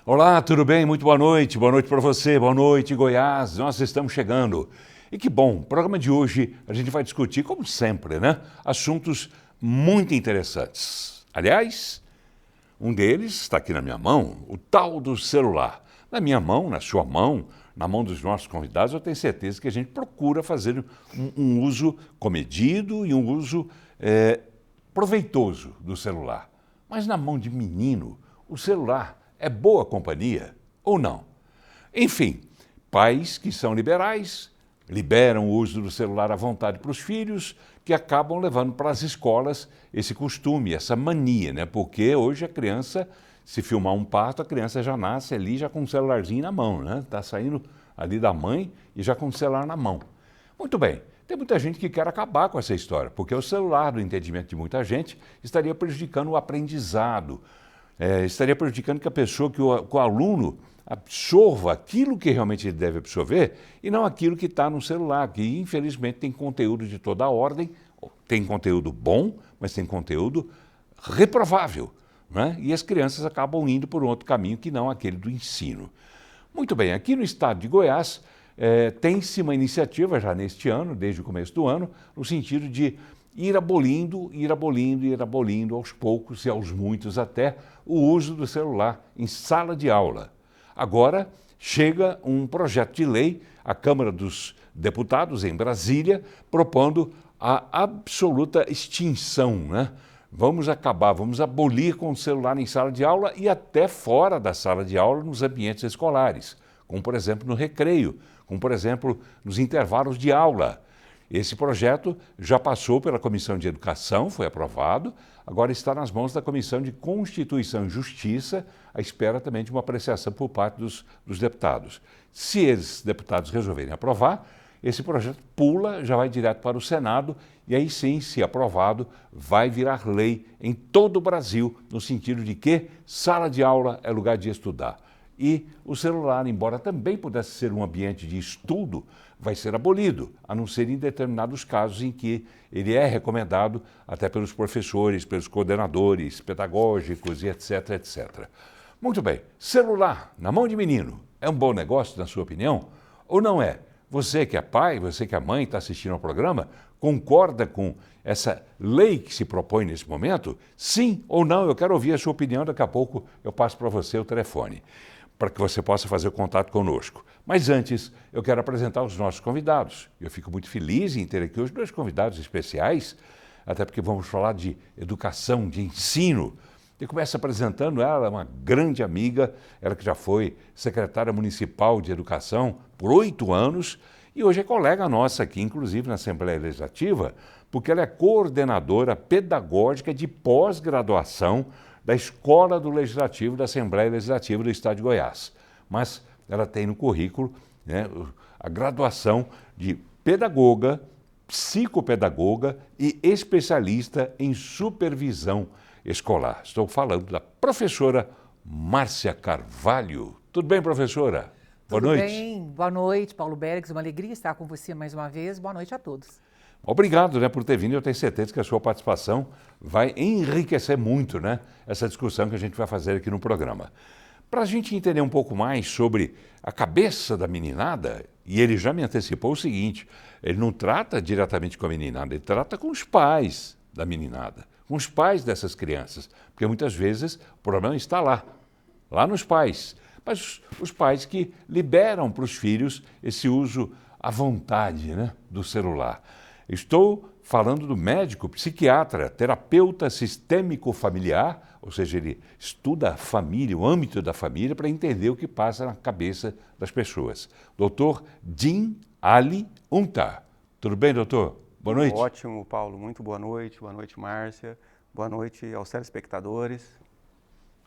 Olá, tudo bem? Muito boa noite para você, boa noite Goiás, nós estamos chegando. E que bom, no programa de hoje a gente vai discutir, como sempre, né? Assuntos muito interessantes. Aliás, um deles está aqui na minha mão, o tal do celular. Na minha mão, na sua mão, na mão dos nossos convidados, eu tenho certeza que a gente procura fazer um uso comedido e um uso proveitoso do celular. Mas na mão de menino, o celular é boa companhia ou não? Enfim, pais que são liberais liberam o uso do celular à vontade para os filhos, que acabam levando para as escolas esse costume, essa mania, né? Porque hoje a criança, se filmar um parto, a criança já nasce ali já com um celularzinho na mão, né? Está saindo ali da mãe e já com o celular na mão. Muito bem, tem muita gente que quer acabar com essa história, porque o celular, no entendimento de muita gente, estaria prejudicando o aprendizado, estaria prejudicando que a pessoa, que o aluno absorva aquilo que realmente ele deve absorver e não aquilo que está no celular, que infelizmente tem conteúdo de toda a ordem, tem conteúdo bom, mas tem conteúdo reprovável, né? E as crianças acabam indo por um outro caminho que não aquele do ensino. Muito bem, aqui no estado de Goiás tem-se uma iniciativa já neste ano, desde o começo do ano, no sentido de ir abolindo aos poucos e aos muitos até o uso do celular em sala de aula. Agora chega um projeto de lei à Câmara dos Deputados em Brasília propondo a absoluta extinção, né? Vamos abolir com o celular em sala de aula e até fora da sala de aula nos ambientes escolares, como por exemplo no recreio, como por exemplo nos intervalos de aula. Esse projeto já passou pela Comissão de Educação, foi aprovado, agora está nas mãos da Comissão de Constituição e Justiça, à espera também de uma apreciação por parte dos deputados. Se esses deputados resolverem aprovar, esse projeto pula, já vai direto para o Senado e aí sim, se aprovado, vai virar lei em todo o Brasil, no sentido de que sala de aula é lugar de estudar. E o celular, embora também pudesse ser um ambiente de estudo, vai ser abolido, a não ser em determinados casos em que ele é recomendado até pelos professores, pelos coordenadores pedagógicos e etc, etc. Muito bem, celular na mão de menino é um bom negócio, na sua opinião? Ou não é? Você que é pai, você que é mãe, está assistindo ao programa, concorda com essa lei que se propõe nesse momento? Sim ou não? Eu quero ouvir a sua opinião, daqui a pouco eu passo para você o telefone, para que você possa fazer o contato conosco. Mas antes, eu quero apresentar os nossos convidados. Eu fico muito feliz em ter aqui hoje dois convidados especiais, até porque vamos falar de educação, de ensino. Eu começo apresentando ela, uma grande amiga, ela que já foi secretária municipal de educação por 8 anos e hoje é colega nossa aqui, inclusive na Assembleia Legislativa, porque ela é coordenadora pedagógica de pós-graduação da Escola do Legislativo da Assembleia Legislativa do Estado de Goiás. Mas ela tem no currículo, né, a graduação de pedagoga, psicopedagoga e especialista em supervisão escolar. Estou falando da professora Márcia Carvalho. Tudo bem, professora? Boa noite. Tudo bem, boa noite, Paulo Bergs. Uma alegria estar com você mais uma vez. Boa noite a todos. Obrigado, né, por ter vindo. Eu tenho certeza que a sua participação vai enriquecer muito, né, essa discussão que a gente vai fazer aqui no programa. Para a gente entender um pouco mais sobre a cabeça da meninada, e ele já me antecipou o seguinte, ele não trata diretamente com a meninada, ele trata com os pais da meninada, com os pais dessas crianças, porque muitas vezes o problema está lá nos pais, mas os pais que liberam para os filhos esse uso à vontade, né, do celular. Estou falando do médico, psiquiatra, terapeuta sistêmico familiar, ou seja, ele estuda a família, o âmbito da família, para entender o que passa na cabeça das pessoas. Dr. Din Ali Untar. Tudo bem, doutor? Boa noite. Ótimo, Paulo. Muito boa noite, Márcia. Boa noite aos telespectadores.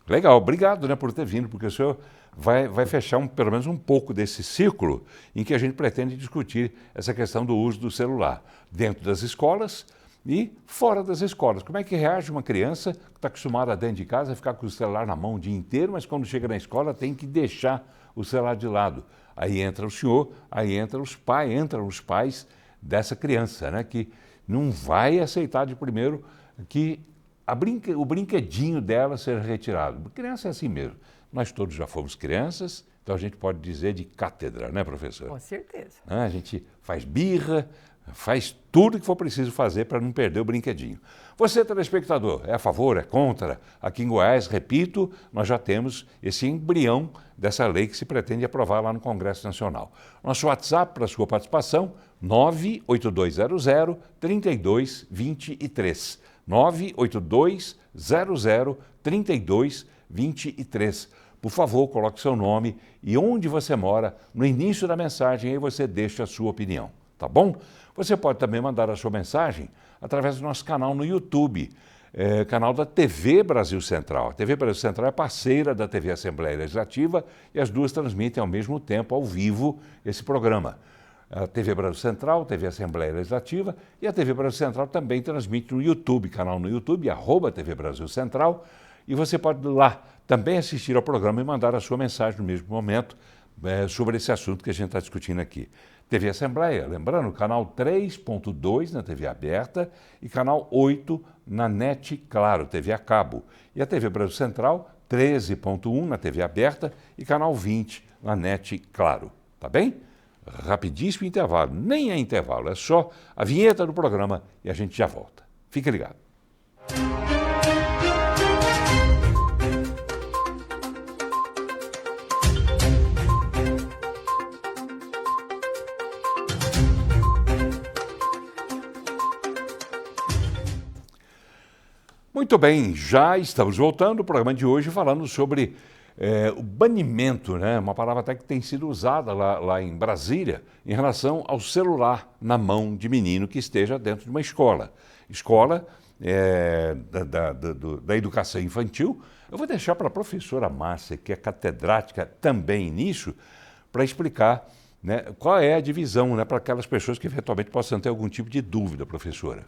Legal, obrigado, né, por ter vindo, porque o senhor vai fechar pelo menos um pouco desse círculo em que a gente pretende discutir essa questão do uso do celular dentro das escolas e fora das escolas. Como é que reage uma criança que está acostumada dentro de casa a ficar com o celular na mão o dia inteiro, mas quando chega na escola tem que deixar o celular de lado. Aí entra o senhor, aí entram os pais dessa criança, né, que não vai aceitar de primeiro que o brinquedinho dela seja retirado. A criança é assim mesmo. nós todos já fomos crianças, então a gente pode dizer de cátedra, né, professor? Com certeza. A gente faz birra, faz tudo que for preciso fazer para não perder o brinquedinho. Você, telespectador, é a favor, é contra? Aqui em Goiás, repito, nós já temos esse embrião dessa lei que se pretende aprovar lá no Congresso Nacional. Nosso WhatsApp para a sua participação, 98200-3223. 98200-3223. Por favor, coloque seu nome e onde você mora. No início da mensagem, aí você deixa a sua opinião, tá bom? Você pode também mandar a sua mensagem através do nosso canal no YouTube, canal da TV Brasil Central. A TV Brasil Central é parceira da TV Assembleia Legislativa e as duas transmitem ao mesmo tempo, ao vivo, esse programa. A TV Brasil Central, TV Assembleia Legislativa, e a TV Brasil Central também transmite no YouTube, canal no YouTube, @TV Brasil Central, e você pode lá também assistir ao programa e mandar a sua mensagem no mesmo momento sobre esse assunto que a gente está discutindo aqui. TV Assembleia, lembrando, canal 3.2 na TV aberta e canal 8 na NET Claro, TV a cabo. E a TV Brasil Central, 13.1 na TV aberta e canal 20 na NET Claro. Tá bem? Rapidíssimo intervalo, nem é intervalo, é só a vinheta do programa e a gente já volta. Fique ligado. Muito bem, já estamos voltando ao programa de hoje falando sobre o banimento, né? Uma palavra até que tem sido usada lá em Brasília em relação ao celular na mão de menino que esteja dentro de uma escola. Escola da educação infantil. Eu vou deixar para a professora Márcia, que é catedrática também nisso, para explicar, né, qual é a divisão, né, para aquelas pessoas que eventualmente possam ter algum tipo de dúvida, professora.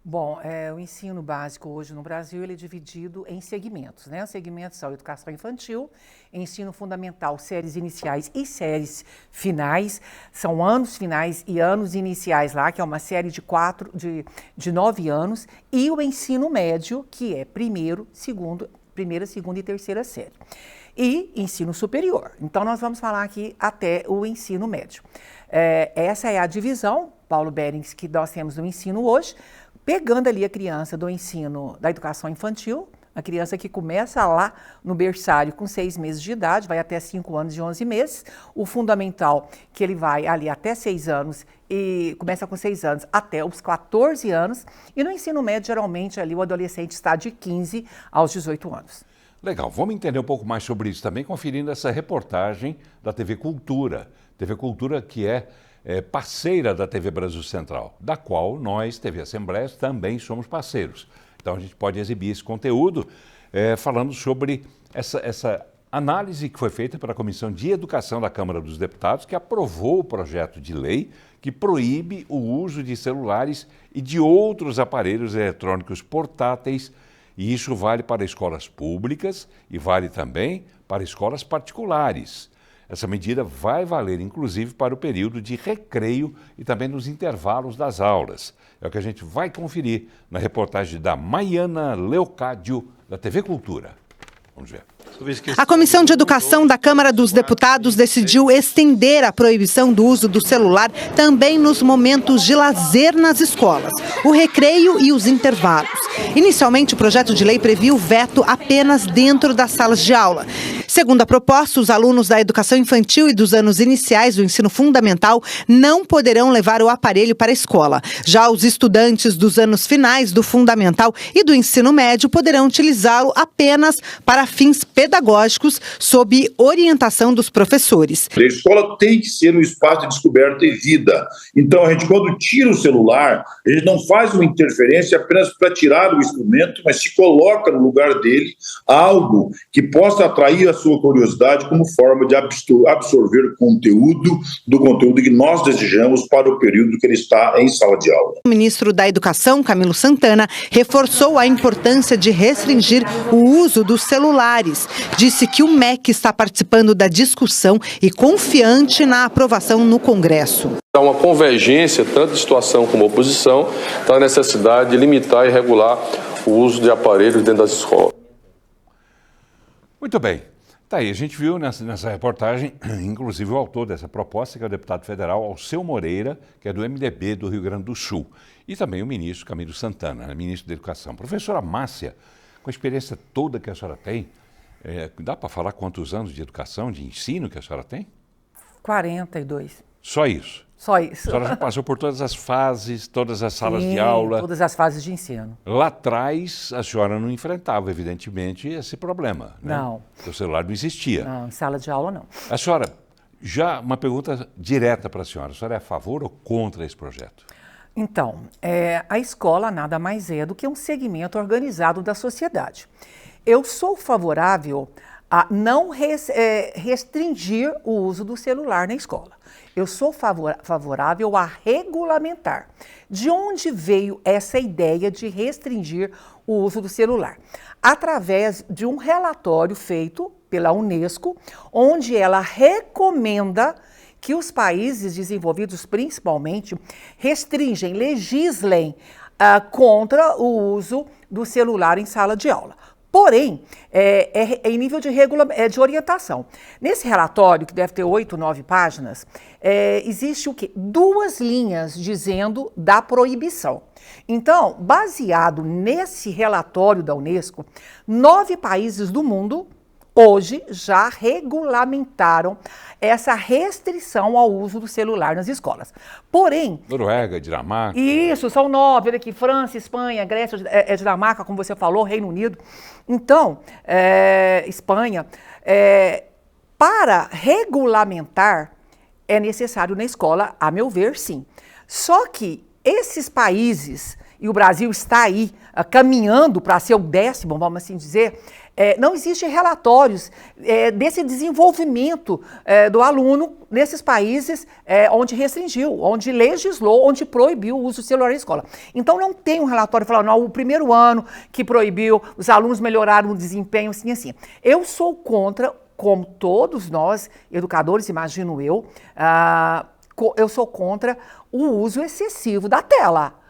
Bom, o ensino básico hoje no Brasil ele é dividido em segmentos, né? Os segmentos são educação infantil, ensino fundamental, séries iniciais e séries finais. São anos finais e anos iniciais lá, que é uma série de 9 anos, e o ensino médio, que é primeira, segunda e terceira série. E ensino superior. Então, nós vamos falar aqui até o ensino médio. Essa é a divisão, Paulo Berings, que nós temos no ensino hoje, pegando ali a criança do ensino da educação infantil, a criança que começa lá no berçário com 6 meses de idade, vai até 5 anos e 11 meses, o fundamental, que ele vai ali até 6 anos, e começa com 6 anos até os 14 anos, e no ensino médio, geralmente, ali o adolescente está de 15 aos 18 anos. Legal, vamos entender um pouco mais sobre isso também, conferindo essa reportagem da TV Cultura. TV Cultura que é parceira da TV Brasil Central, da qual nós, TV Assembleia, também somos parceiros. Então a gente pode exibir esse conteúdo falando sobre essa análise que foi feita pela Comissão de Educação da Câmara dos Deputados, que aprovou o projeto de lei que proíbe o uso de celulares e de outros aparelhos eletrônicos portáteis, e isso vale para escolas públicas e vale também para escolas particulares. Essa medida vai valer, inclusive, para o período de recreio e também nos intervalos das aulas. É o que a gente vai conferir na reportagem da Maiana Leocádio, da TV Cultura. Vamos ver. A Comissão de Educação da Câmara dos Deputados decidiu estender a proibição do uso do celular também nos momentos de lazer nas escolas, o recreio e os intervalos. Inicialmente, o projeto de lei previa o veto apenas dentro das salas de aula. Segundo a proposta, os alunos da educação infantil e dos anos iniciais do ensino fundamental não poderão levar o aparelho para a escola. Já os estudantes dos anos finais do fundamental e do ensino médio poderão utilizá-lo apenas para fins pedagógicos, sob orientação dos professores. A escola tem que ser um espaço de descoberta e vida. Então, a gente, quando tira o celular, a gente não faz uma interferência apenas para tirar o instrumento, mas se coloca no lugar dele algo que possa atrair a sua curiosidade como forma de absorver conteúdo que nós desejamos para o período que ele está em sala de aula. O ministro da Educação, Camilo Santana, reforçou a importância de restringir o uso dos celulares. Disse que o MEC está participando da discussão e confiante na aprovação no Congresso. Há uma convergência, tanto de situação como oposição, da necessidade de limitar e regular o uso de aparelhos dentro das escolas. Muito bem. Tá aí, a gente viu nessa reportagem, inclusive o autor dessa proposta, que é o deputado federal Alceu Moreira, que é do MDB do Rio Grande do Sul, e também o ministro Camilo Santana, ministro da Educação. Professora Márcia, com a experiência toda que a senhora tem, dá para falar quantos anos de educação, de ensino que a senhora tem? 42. Só isso? Só isso. A senhora já passou por todas as fases, todas as salas Sim, de aula. todas as fases de ensino. Lá atrás, a senhora não enfrentava, evidentemente, esse problema, né? Não. O celular não existia. Não, em sala de aula não. A senhora, já uma pergunta direta para a senhora é a favor ou contra esse projeto? Então, a escola nada mais é do que um segmento organizado da sociedade. Eu sou favorável a não restringir o uso do celular na escola. Eu sou favorável a regulamentar. De onde veio essa ideia de restringir o uso do celular? Através de um relatório feito pela Unesco, onde ela recomenda que os países desenvolvidos, principalmente, legislem contra o uso do celular em sala de aula. Porém, em nível de orientação. Nesse relatório, que deve ter 8, 9 páginas, existe o quê? 2 linhas dizendo da proibição. Então, baseado nesse relatório da Unesco, 9 países do mundo hoje já regulamentaram essa restrição ao uso do celular nas escolas. Porém... Noruega, Dinamarca... Isso, são 9, olha aqui, França, Espanha, Grécia, Dinamarca, como você falou, Reino Unido. Então, Espanha, para regulamentar é necessário na escola, a meu ver, sim. Só que esses países, e o Brasil está aí caminhando para ser o 10º, vamos assim dizer, não existem relatórios desse desenvolvimento do aluno nesses países onde restringiu, onde legislou, onde proibiu o uso do celular na escola. Então não tem um relatório falando, não, o primeiro ano que proibiu, os alunos melhoraram o desempenho, assim, assim. Eu sou contra, como todos nós, educadores, imagino eu sou contra o uso excessivo da tela.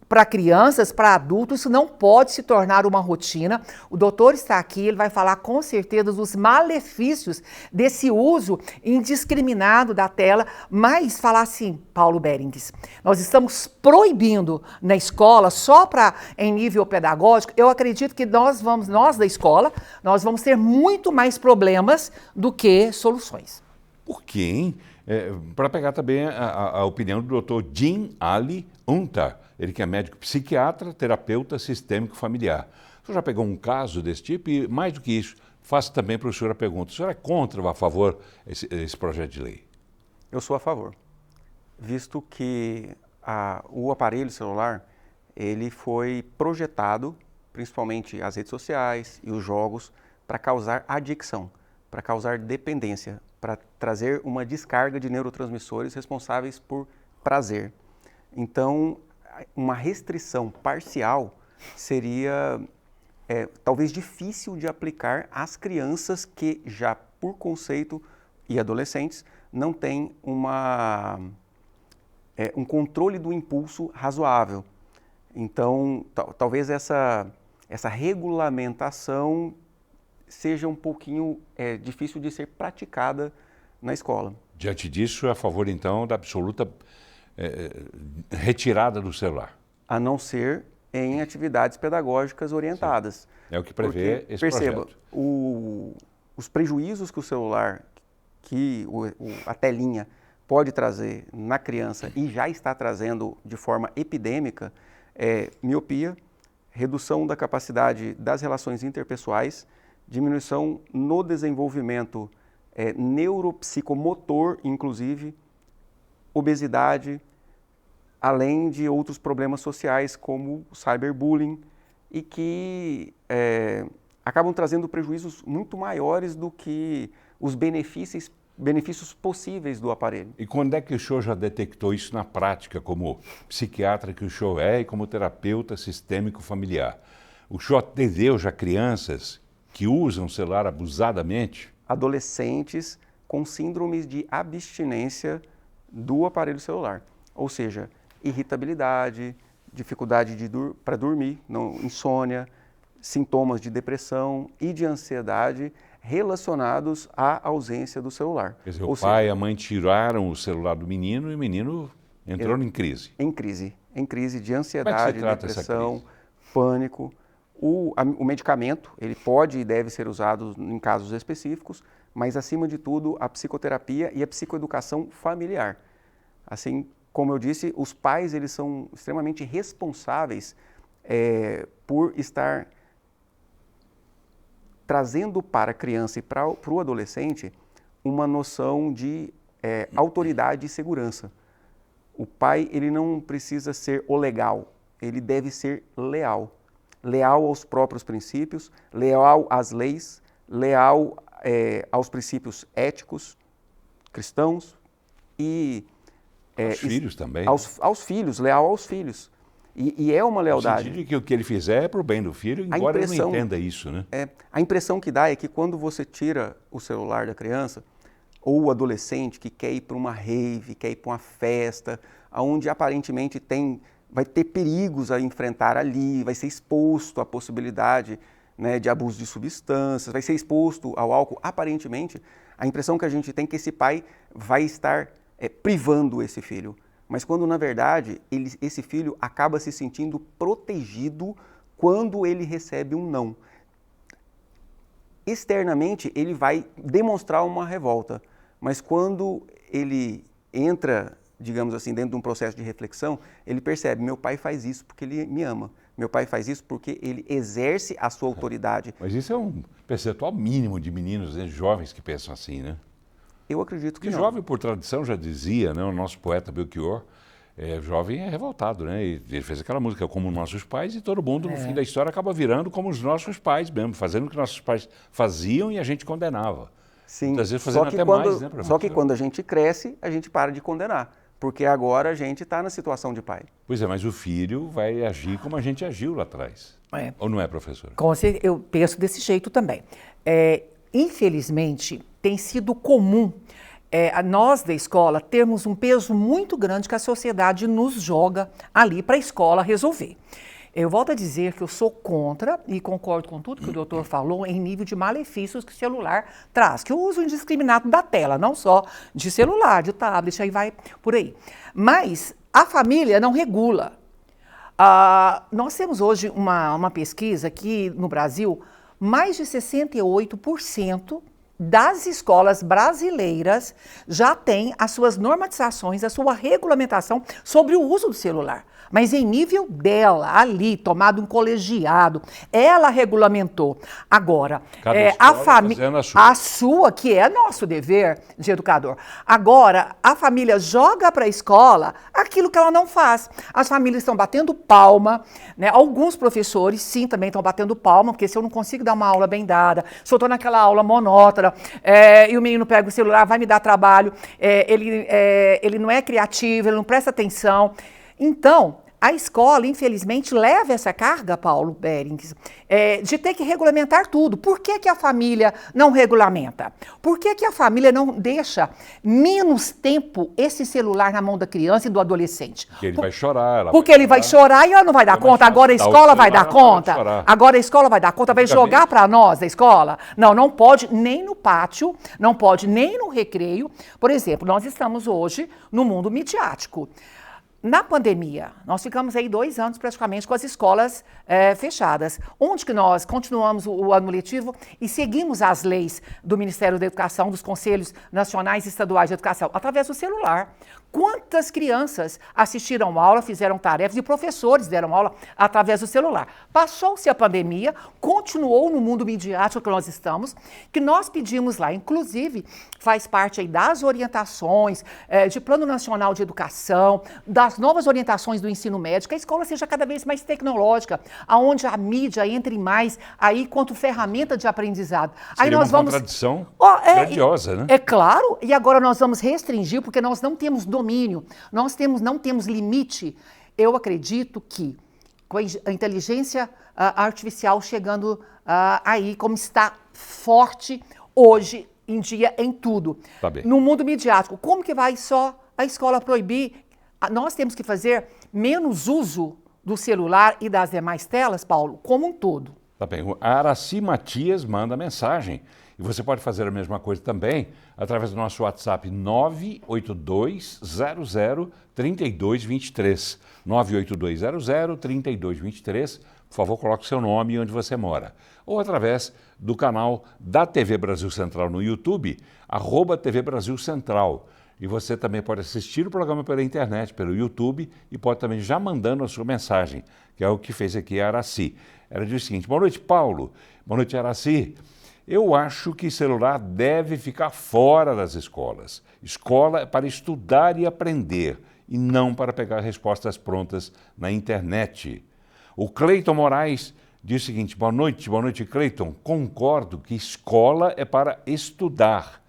Para crianças, para adultos, isso não pode se tornar uma rotina. O doutor está aqui, ele vai falar com certeza dos malefícios desse uso indiscriminado da tela, mas falar assim, Paulo Berengues, nós estamos proibindo na escola só em nível pedagógico. Eu acredito que nós da escola, nós vamos ter muito mais problemas do que soluções. Por quê, hein? Para pegar também a opinião do Dr. Jim Ali Untar, ele que é médico psiquiatra, terapeuta sistêmico familiar. O senhor já pegou um caso desse tipo? E mais do que isso, faço também para o senhor a pergunta, o senhor é contra ou a favor esse projeto de lei? Eu sou a favor, visto que o aparelho celular, ele foi projetado, principalmente as redes sociais e os jogos, para causar adicção, para causar dependência, para trazer uma descarga de neurotransmissores responsáveis por prazer. Então, uma restrição parcial seria talvez difícil de aplicar às crianças que já, por conceito, e adolescentes, não têm um controle do impulso razoável. Então, talvez essa regulamentação seja um pouquinho difícil de ser praticada na escola. Diante disso, é a favor, então, da absoluta retirada do celular? A não ser em atividades pedagógicas orientadas. Sim. É o que prevê esse perceba, projeto. Os prejuízos que o celular, a telinha pode trazer na criança e já está trazendo de forma epidêmica é miopia, redução da capacidade das relações interpessoais, diminuição no desenvolvimento neuropsicomotor, inclusive, obesidade, além de outros problemas sociais como o cyberbullying e que acabam trazendo prejuízos muito maiores do que os benefícios possíveis do aparelho. E quando é que o senhor já detectou isso na prática, como psiquiatra que o senhor é e como terapeuta sistêmico familiar? O senhor atendeu já crianças que usam o celular abusadamente? Adolescentes com síndromes de abstinência do aparelho celular, ou seja, irritabilidade, dificuldade para dormir, insônia, sintomas de depressão e de ansiedade relacionados à ausência do celular. Quer dizer, o pai e a mãe tiraram o celular do menino e o menino entrou em crise. Em crise de ansiedade, Como é que você trata depressão, essa crise? pânico. O medicamento, ele pode e deve ser usado em casos específicos, mas acima de tudo a psicoterapia e a psicoeducação familiar. Assim como eu disse, os pais eles são extremamente responsáveis por estar trazendo para a criança e para o adolescente uma noção de autoridade e segurança. O pai ele não precisa ser o legal, ele deve ser leal. Leal aos próprios princípios, leal às leis, leal aos princípios éticos cristãos e aos filhos também. Aos filhos, leal aos filhos. E é uma lealdade. No sentido de que o que ele fizer é para o bem do filho, embora ele não entenda isso, né? A impressão que dá é que quando você tira o celular da criança, ou o adolescente que quer ir para uma rave, quer ir para uma festa, onde aparentemente vai ter perigos a enfrentar ali, vai ser exposto à possibilidade, né, de abuso de substâncias, vai ser exposto ao álcool, aparentemente, a impressão que a gente tem é que esse pai vai estar privando esse filho. Mas quando, na verdade, esse filho acaba se sentindo protegido quando ele recebe um não. Externamente, ele vai demonstrar uma revolta, mas quando ele entra, digamos assim, dentro de um processo de reflexão, ele percebe, meu pai faz isso porque ele me ama. Meu pai faz isso porque ele exerce a sua autoridade. Mas isso é um percentual mínimo de meninos, né, jovens que pensam assim, né? Eu acredito que Porque não. jovem, por tradição, já dizia, né, o nosso poeta Belchior, jovem é revoltado, né? E ele fez aquela música como nossos pais e todo mundo, no fim da história, acaba virando como os nossos pais mesmo, fazendo o que nossos pais faziam e a gente condenava. Sim, Muitas vezes fazendo até mais, né, só que quando a gente cresce, a gente para de condenar, porque agora a gente está na situação de pai. Pois é, mas o filho vai agir como a gente agiu lá atrás. Ou não é, professora? Eu penso desse jeito também. Infelizmente, tem sido comum nós da escola termos um peso muito grande que a sociedade nos joga ali para a escola resolver. Eu volto a dizer que eu sou contra e concordo com tudo que o doutor falou em nível de malefícios que o celular traz, que o uso indiscriminado da tela, não só de celular, de tablet, aí vai por aí. Mas a família não regula. Nós temos hoje uma pesquisa aqui no Brasil, mais de 68% das escolas brasileiras já têm as suas normatizações, a sua regulamentação sobre o uso do celular. Mas em nível dela, ali, tomado um colegiado, ela regulamentou. Agora, a família, a sua, que é nosso dever de educador. Agora, a família joga para a escola aquilo que ela não faz. As famílias estão batendo palma, né? Alguns professores, sim, também estão batendo palma, porque se eu não consigo dar uma aula bem dada, se eu estou naquela aula monótona, e o menino pega o celular, vai me dar trabalho, ele não é criativo, ele não presta atenção. Então, a escola, infelizmente, leva essa carga, Paulo Berings, de ter que regulamentar tudo. Por que a família não regulamenta? Por que a família não deixa menos tempo esse celular na mão da criança e do adolescente? Porque ele vai chorar. Porque ele vai chorar e ela não vai dar conta. Agora a escola vai dar conta. Agora a escola vai dar conta, vai jogar para nós da escola? Não, não pode nem no pátio, não pode nem no recreio. Por exemplo, nós estamos hoje no mundo midiático. Na pandemia, nós ficamos aí 2 anos praticamente com as escolas fechadas, onde que nós continuamos o ano letivo e seguimos as leis do Ministério da Educação, dos Conselhos Nacionais e Estaduais de Educação, através do celular. Quantas crianças assistiram aula, fizeram tarefas e professores deram aula através do celular? Passou-se a pandemia, continuou no mundo midiático que nós estamos, que nós pedimos lá, inclusive faz parte aí das orientações de Plano Nacional de Educação, das novas orientações do ensino médio, que a escola seja cada vez mais tecnológica, aonde a mídia entre mais aí quanto ferramenta de aprendizado. Seria aí nós uma vamos contradição grandiosa, né? É claro, e agora nós vamos restringir, porque nós não temos domínio, não temos limite. Eu acredito que com a inteligência artificial chegando aí, como está forte hoje em dia em tudo. Tá bem. No mundo midiático, como que vai só a escola proibir? Nós temos que fazer menos uso do celular e das demais telas, Paulo, como um todo. Tá bem. A Araci Matias manda mensagem. E você pode fazer a mesma coisa também através do nosso WhatsApp 982003223. 982003223. Por favor, coloque o seu nome e onde você mora. Ou através do canal da TV Brasil Central no YouTube, @TV Brasil Central. E você também pode assistir o programa pela internet, pelo YouTube, e pode também já mandando a sua mensagem, que é o que fez aqui a Araci. Ela diz o seguinte: boa noite, Paulo. Boa noite, Araci. Eu acho que celular deve ficar fora das escolas. Escola é para estudar e aprender, e não para pegar respostas prontas na internet. O Cleiton Moraes diz o seguinte: boa noite, Cleiton. Concordo que escola é para estudar.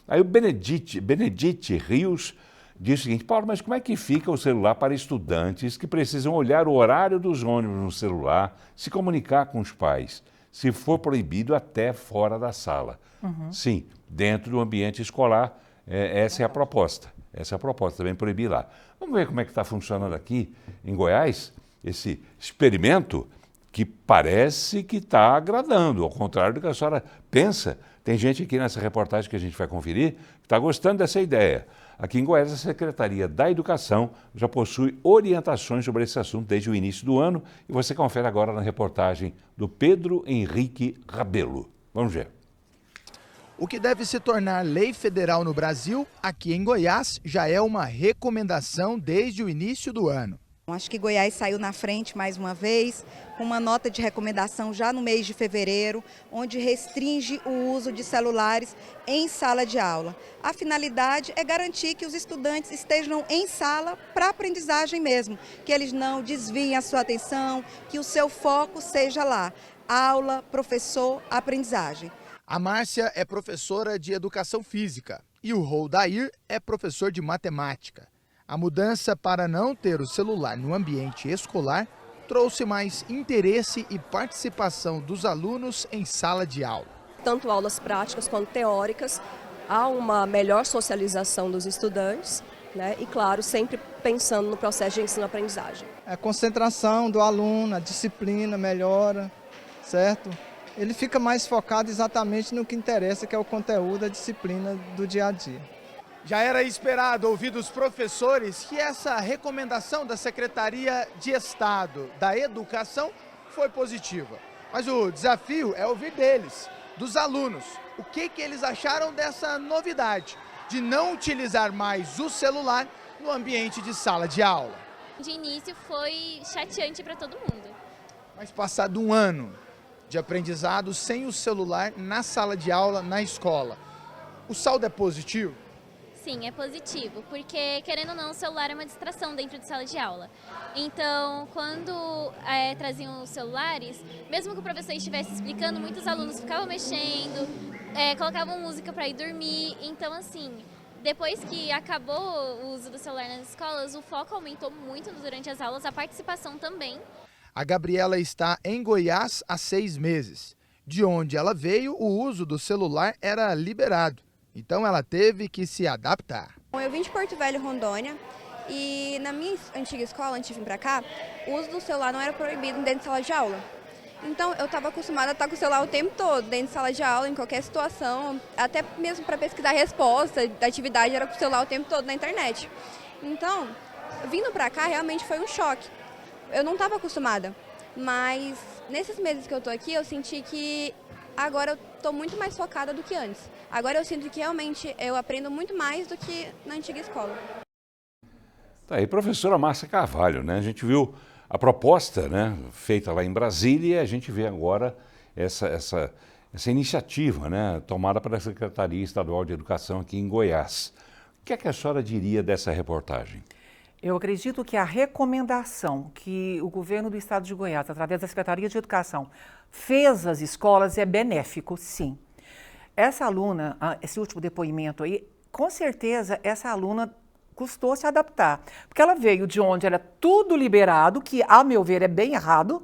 Aí o Benedite Rios diz o seguinte: Paulo, mas como é que fica o celular para estudantes que precisam olhar o horário dos ônibus no celular, se comunicar com os pais? Se for proibido até fora da sala. Sim, dentro do ambiente escolar, essa é a proposta. Essa é a proposta, também proibir lá. Vamos ver como é que está funcionando aqui em Goiás, esse experimento que parece que está agradando, ao contrário do que a senhora pensa. Tem gente aqui nessa reportagem que a gente vai conferir que está gostando dessa ideia. Aqui em Goiás, a Secretaria da Educação já possui orientações sobre esse assunto desde o início do ano e você confere agora na reportagem do Pedro Henrique Rabelo. Vamos ver. O que deve se tornar lei federal no Brasil, aqui em Goiás, já é uma recomendação desde o início do ano. Acho que Goiás saiu na frente mais uma vez, com uma nota de recomendação já no mês de fevereiro, onde restringe o uso de celulares em sala de aula. A finalidade é garantir que os estudantes estejam em sala para aprendizagem mesmo, que eles não desviem a sua atenção, que o seu foco seja lá, aula, professor, aprendizagem. A Márcia é professora de Educação Física e o Roldair é professor de Matemática. A mudança para não ter o celular no ambiente escolar trouxe mais interesse e participação dos alunos em sala de aula. Tanto aulas práticas quanto teóricas, há uma melhor socialização dos estudantes, né? E claro, sempre pensando no processo de ensino-aprendizagem. A concentração do aluno, a disciplina melhora, certo? Ele fica mais focado exatamente no que interessa, que é o conteúdo, a disciplina do dia a dia. Já era esperado ouvir dos professores que essa recomendação da Secretaria de Estado da Educação foi positiva. Mas o desafio é ouvir deles, dos alunos, o que eles acharam dessa novidade de não utilizar mais o celular no ambiente de sala de aula. De início foi chateante para todo mundo. Mas passado um ano de aprendizado sem o celular na sala de aula, na escola, o saldo é positivo? Sim, é positivo, porque, querendo ou não, o celular é uma distração dentro de sala de aula. Então, quando traziam os celulares, mesmo que o professor estivesse explicando, muitos alunos ficavam mexendo, colocavam música para ir dormir. Então, assim, depois que acabou o uso do celular nas escolas, o foco aumentou muito durante as aulas, a participação também. A Gabriela está em Goiás há 6 meses. De onde ela veio, o uso do celular era liberado. Então ela teve que se adaptar. Eu vim de Porto Velho, Rondônia, e na minha antiga escola, antes de vir para cá, o uso do celular não era proibido dentro de sala de aula. Então eu estava acostumada a estar com o celular o tempo todo, dentro de sala de aula, em qualquer situação, até mesmo para pesquisar a resposta da atividade era com o celular o tempo todo na internet. Então, vindo para cá realmente foi um choque. Eu não estava acostumada, mas nesses meses que eu estou aqui eu senti que agora eu estou muito mais focada do que antes. Agora eu sinto que realmente eu aprendo muito mais do que na antiga escola. Tá aí, professora Márcia Carvalho, né? A gente viu a proposta, né, feita lá em Brasília e a gente vê agora essa iniciativa, né, tomada pela Secretaria Estadual de Educação aqui em Goiás. O que é que a senhora diria dessa reportagem? Eu acredito que a recomendação que o governo do estado de Goiás, através da Secretaria de Educação, fez às escolas é benéfico, sim. Essa aluna, esse último depoimento aí, com certeza essa aluna custou se adaptar, porque ela veio de onde era tudo liberado, que a meu ver é bem errado,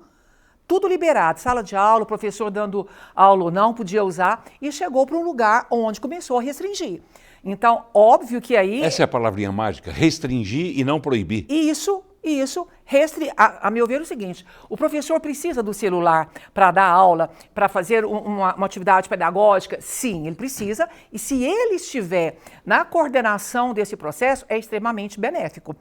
tudo liberado, sala de aula, o professor dando aula ou não, podia usar, e chegou para um lugar onde começou a Então, óbvio que aí... Essa é a palavrinha mágica, restringir e não proibir. Isso, E isso a meu ver, o seguinte, o professor precisa do celular para dar aula, para fazer uma atividade pedagógica? Sim, ele precisa, e se ele estiver na coordenação desse processo, é extremamente benéfico.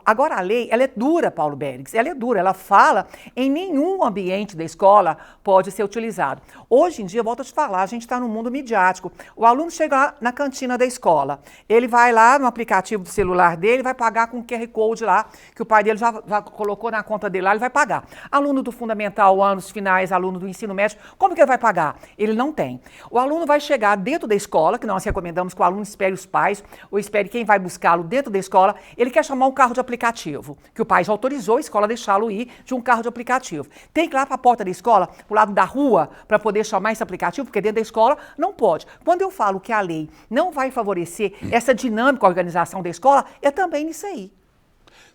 Agora, a lei, ela é dura, Paulo Bérix, ela é dura, ela fala em nenhum ambiente da escola pode ser utilizado. Hoje em dia, volto a te falar, a gente está no mundo midiático. O aluno chega lá na cantina da escola, ele vai lá no aplicativo do celular dele, vai pagar com o QR Code lá, que o pai dele já colocou na conta dele lá, ele vai pagar. Aluno do fundamental, anos finais, aluno do ensino médio, como que ele vai pagar? Ele não tem. O aluno vai chegar dentro da escola, que nós recomendamos que o aluno espere os pais, ou espere quem vai buscá-lo dentro da escola, ele quer chamar um carro de aplicativo, que o pai já autorizou a escola a deixá-lo ir de um carro de aplicativo. Tem que ir lá para a porta da escola, para o lado da rua, para poder chamar esse aplicativo, porque dentro da escola não pode. Quando eu falo que a lei não vai favorecer essa dinâmica organização da escola, é também nisso aí.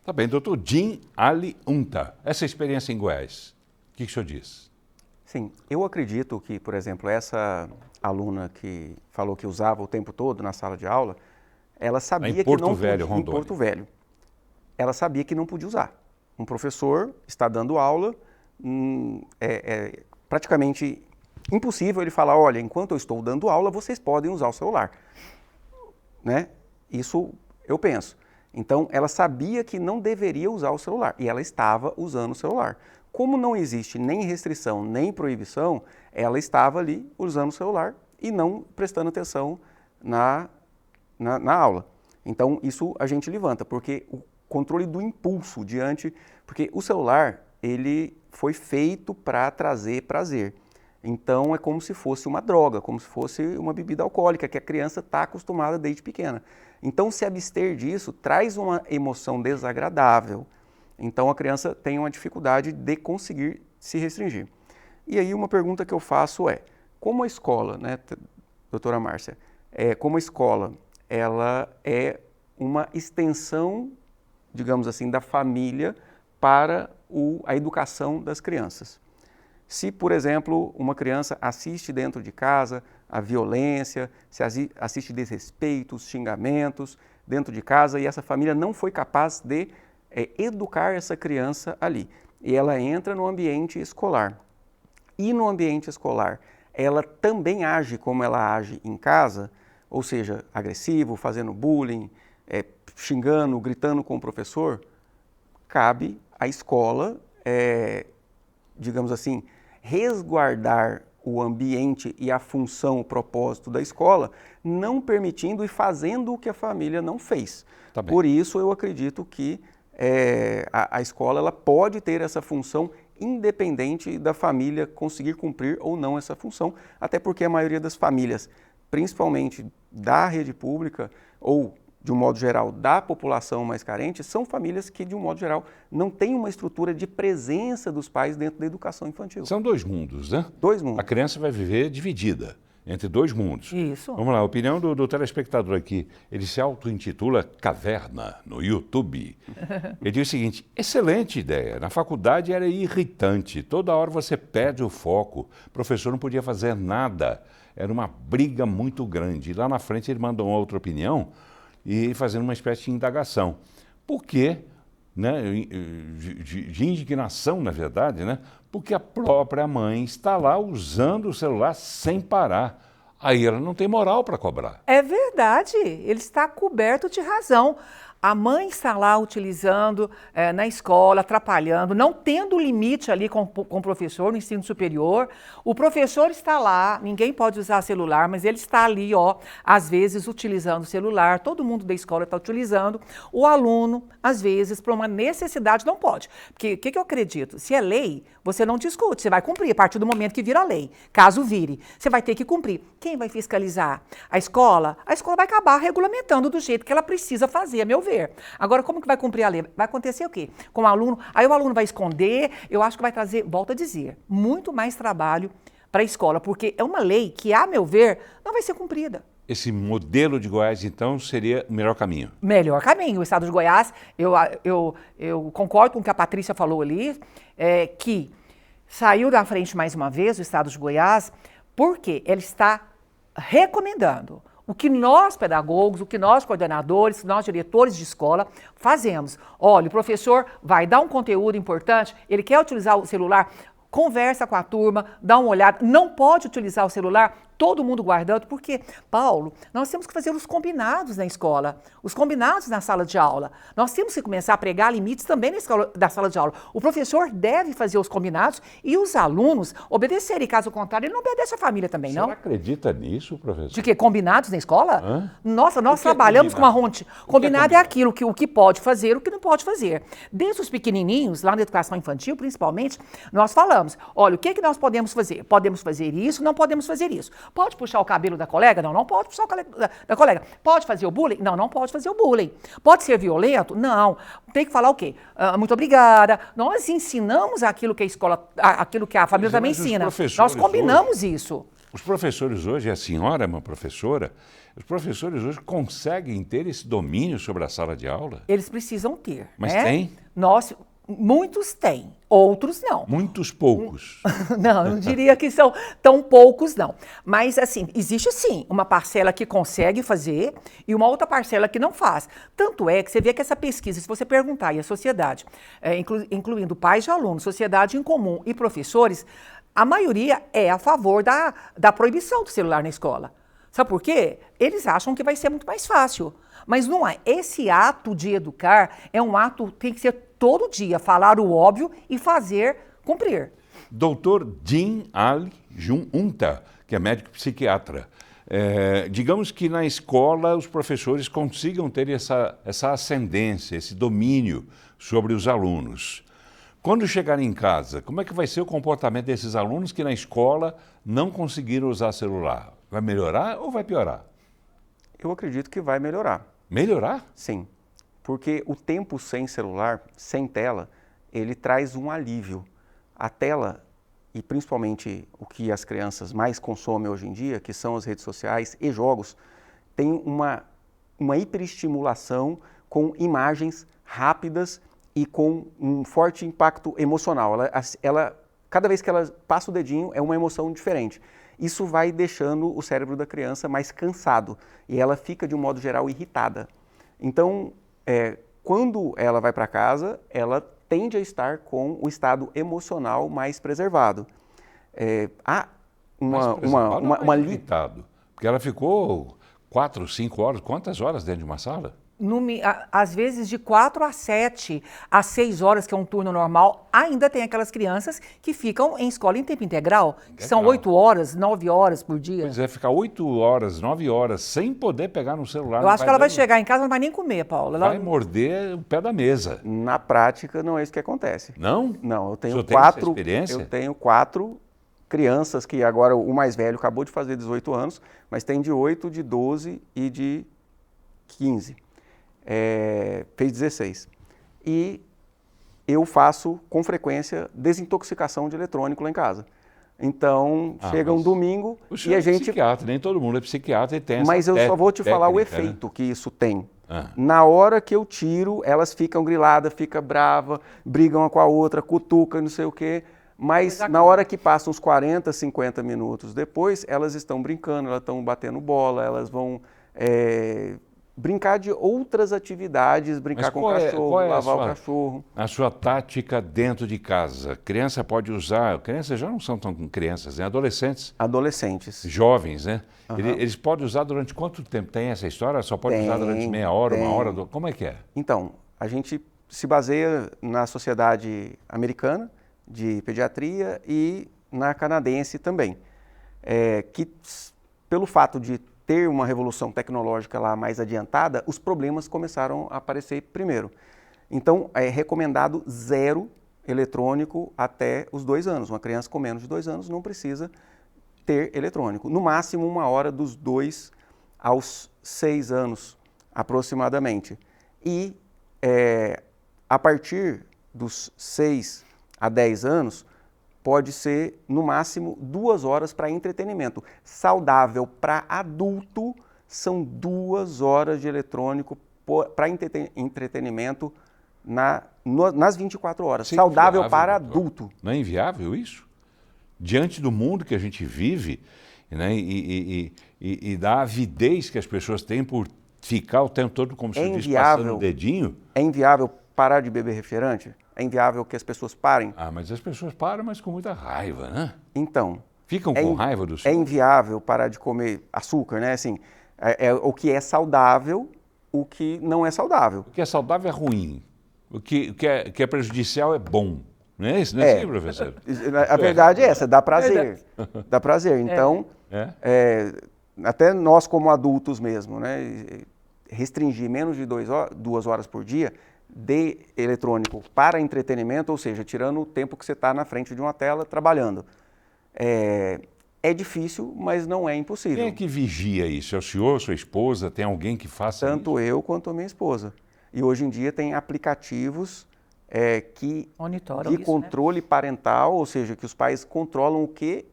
Tá bem, doutor Jim Ali Unta, essa experiência em Goiás, o que o senhor diz? Sim, eu acredito que, por exemplo, essa aluna que falou que usava o tempo todo na sala de aula, ela sabia que não podia, em Porto Velho, ela sabia que não podia usar. Um professor está dando aula, é praticamente impossível ele falar, olha, enquanto eu estou dando aula, vocês podem usar o celular. Né? Isso eu penso. Então, ela sabia que não deveria usar o celular e ela estava usando o celular. Como não existe nem restrição, nem proibição, ela estava ali usando o celular e não prestando atenção na aula. Então, isso a gente levanta, porque o controle do impulso porque o celular, ele foi feito para trazer prazer. Então, é como se fosse uma droga, como se fosse uma bebida alcoólica, que a criança está acostumada desde pequena. Então, se abster disso traz uma emoção desagradável. Então, a criança tem uma dificuldade de conseguir se restringir. E aí, uma pergunta que eu faço é, como a escola, né, doutora Márcia, como a escola, ela é uma extensão, digamos assim, da família para a educação das crianças. Se, por exemplo, uma criança assiste dentro de casa a violência, se assiste desrespeitos, xingamentos dentro de casa e essa família não foi capaz de educar essa criança ali. E ela entra no ambiente escolar. E no ambiente escolar, ela também age como ela age em casa, ou seja, agressivo, fazendo bullying, xingando, gritando com o professor, cabe à escola, digamos assim, resguardar o ambiente e a função, o propósito da escola, não permitindo e fazendo o que a família não fez. Tá bem. Por isso, eu acredito que a escola ela pode ter essa função independente da família conseguir cumprir ou não essa função, até porque a maioria das famílias, principalmente da rede pública ou de um modo geral, da população mais carente, são famílias que, de um modo geral, não têm uma estrutura de presença dos pais dentro da educação infantil. São dois mundos, né? Dois mundos. A criança vai viver dividida entre dois mundos. Isso. Vamos lá, a opinião do telespectador aqui. Ele se auto-intitula Caverna, no YouTube. Ele diz o seguinte, excelente ideia. Na faculdade era irritante. Toda hora você perde o foco. O professor não podia fazer nada. Era uma briga muito grande. E lá na frente ele mandou uma outra opinião, e fazendo uma espécie de indagação. Por quê? Né, de indignação, na verdade, né? Porque a própria mãe está lá usando o celular sem parar. Aí ela não tem moral para cobrar. É verdade, ele está coberto de razão. A mãe está lá utilizando na escola, atrapalhando, não tendo limite ali com o professor no ensino superior. O professor está lá, ninguém pode usar celular, mas ele está ali, às vezes utilizando o celular, todo mundo da escola está utilizando. O aluno, às vezes, por uma necessidade, não pode. Porque o que eu acredito? Se é lei, você não discute, você vai cumprir a partir do momento que vira lei. Caso vire, você vai ter que cumprir. Quem vai fiscalizar? A escola? A escola vai acabar regulamentando do jeito que ela precisa fazer, a meu ver. Agora, como que vai cumprir a lei? Vai acontecer o quê? Com o aluno, aí o aluno vai esconder, eu acho que vai trazer, volto a dizer, muito mais trabalho para a escola, porque é uma lei que, a meu ver, não vai ser cumprida. Esse modelo de Goiás, então, seria o melhor caminho? Melhor caminho. O estado de Goiás, eu concordo com o que a Patrícia falou ali, que saiu da frente mais uma vez o estado de Goiás, porque ele está recomendando O que nós, pedagogos, o que nós, coordenadores, nós, diretores de escola, fazemos. Olha, o professor vai dar um conteúdo importante, ele quer utilizar o celular, conversa com a turma, dá uma olhada, não pode utilizar o celular, todo mundo guardando, porque, Paulo, nós temos que fazer os combinados na escola, os combinados na sala de aula. Nós temos que começar a pregar limites também na sala de aula. O professor deve fazer os combinados e os alunos obedecerem. Caso contrário, ele não obedece a família também, não? Você acredita nisso, professor? De que? Combinados na escola? Hã? Nossa, nós trabalhamos com uma rotina. Combinado é aquilo que o que pode fazer, o que não pode fazer. Desde os pequenininhos, lá na educação infantil, principalmente, nós falamos, olha, o que nós podemos fazer? Podemos fazer isso, não podemos fazer isso. Pode puxar o cabelo da colega? Não, não pode puxar o cabelo da colega. Pode fazer o bullying? Não, não pode fazer o bullying. Pode ser violento? Não. Tem que falar o quê? Muito obrigada. Nós ensinamos aquilo que a escola, aquilo que a família também ensina. Nós combinamos isso. Os professores hoje, a senhora é uma professora, os professores hoje conseguem ter esse domínio sobre a sala de aula? Eles precisam ter. Mas né? tem? Muitos têm, outros não. Muitos poucos. Não, eu não diria que são tão poucos, não. Mas, assim, existe sim uma parcela que consegue fazer e uma outra parcela que não faz. Tanto é que você vê que essa pesquisa, se você perguntar aí a sociedade, incluindo pais de alunos, sociedade em comum e professores, a maioria é a favor da proibição do celular na escola. Sabe por quê? Eles acham que vai ser muito mais fácil. Mas não é. Esse ato de educar é um ato, tem que ser todo dia, falar o óbvio e fazer cumprir. Doutor Jean Ali Junta, que é médico psiquiatra. Digamos que na escola os professores consigam ter essa ascendência, esse domínio sobre os alunos. Quando chegarem em casa, como é que vai ser o comportamento desses alunos que na escola não conseguiram usar celular? Vai melhorar ou vai piorar? Eu acredito que vai melhorar. Melhorar? Sim, porque o tempo sem celular, sem tela, ele traz um alívio. A tela, e principalmente o que as crianças mais consomem hoje em dia, que são as redes sociais e jogos, tem uma hiperestimulação com imagens rápidas e com um forte impacto emocional. Cada vez que ela passa o dedinho, é uma emoção diferente. Isso vai deixando o cérebro da criança mais cansado e ela fica, de um modo geral, irritada. Então, quando ela vai para casa, ela tende a estar com o estado emocional mais preservado. Irritado, porque ela ficou 4, 5 horas, quantas horas dentro de uma sala? Às vezes de 4 a 7 a 6 horas, que é um turno normal, ainda tem aquelas crianças que ficam em escola em tempo integral, que são 8 horas, 9 horas por dia. Pois é, ficar 8 horas, 9 horas, sem poder pegar no celular. Eu acho que ela vai chegar em casa e não vai nem comer, Paula. Vai morder o pé da mesa. Na prática, não é isso que acontece. Não? Não, eu tenho experiência? Eu tenho 4 crianças que agora o mais velho acabou de fazer 18 anos, mas tem de 8, de 12 e de 15. Fez 16. E eu faço, com frequência, desintoxicação de eletrônico lá em casa. Então, chega um domingo e a gente... psiquiatra, nem todo mundo é psiquiatra e tem essa Mas eu só vou te falar o efeito que isso tem. Na hora que eu tiro, elas ficam griladas, ficam bravas, brigam uma com a outra, cutucam, não sei o quê. Mas na hora que passam uns 40, 50 minutos depois, elas estão brincando, elas estão batendo bola, elas vão... brincar de outras atividades, brincar com o cachorro, lavar o cachorro. A sua tática dentro de casa? Criança pode usar, crianças já não são tão crianças, né? Adolescentes. Adolescentes. Jovens, né? Eles podem usar durante quanto tempo? Tem essa história? Só pode usar durante meia hora, uma hora? Como é que é? Então, a gente se baseia na Sociedade Americana de Pediatria e na canadense também. Que pelo fato de ter uma revolução tecnológica lá mais adiantada, os problemas começaram a aparecer primeiro. Então, é recomendado 0 eletrônico até os 2 anos. Uma criança com menos de 2 anos não precisa ter eletrônico. No máximo, 1 hora dos 2 aos 6 anos, aproximadamente. E a partir dos 6 a 10 anos, pode ser, no máximo, 2 horas para entretenimento. Saudável para adulto são 2 horas de eletrônico para entretenimento nas 24 horas. Isso é saudável inviável, para doutor. adulto. Não é inviável isso? Diante do mundo que a gente vive, né, e e da avidez que as pessoas têm por ficar o tempo todo, como se diz, passando o dedinho. É inviável parar de beber refrigerante? É inviável que as pessoas parem? Ah, mas as pessoas param, mas com muita raiva, né? Então... Ficam com raiva do suco? É inviável parar de comer açúcar, né? Assim, o que é saudável, o que não é saudável. O que é saudável é ruim. O que é prejudicial é bom. Não é isso, não é assim, professor? A verdade é essa, dá prazer. Dá prazer. Então, até nós como adultos mesmo, né? Restringir menos de 2 horas por dia de eletrônico para entretenimento, ou seja, tirando o tempo que você está na frente de uma tela trabalhando. É difícil, mas não é impossível. Quem é que vigia isso? É o senhor, sua esposa? Tem alguém que faça isso? Tanto eu quanto a minha esposa. E hoje em dia tem aplicativos que monitoram de controle parental, ou seja, que os pais controlam o que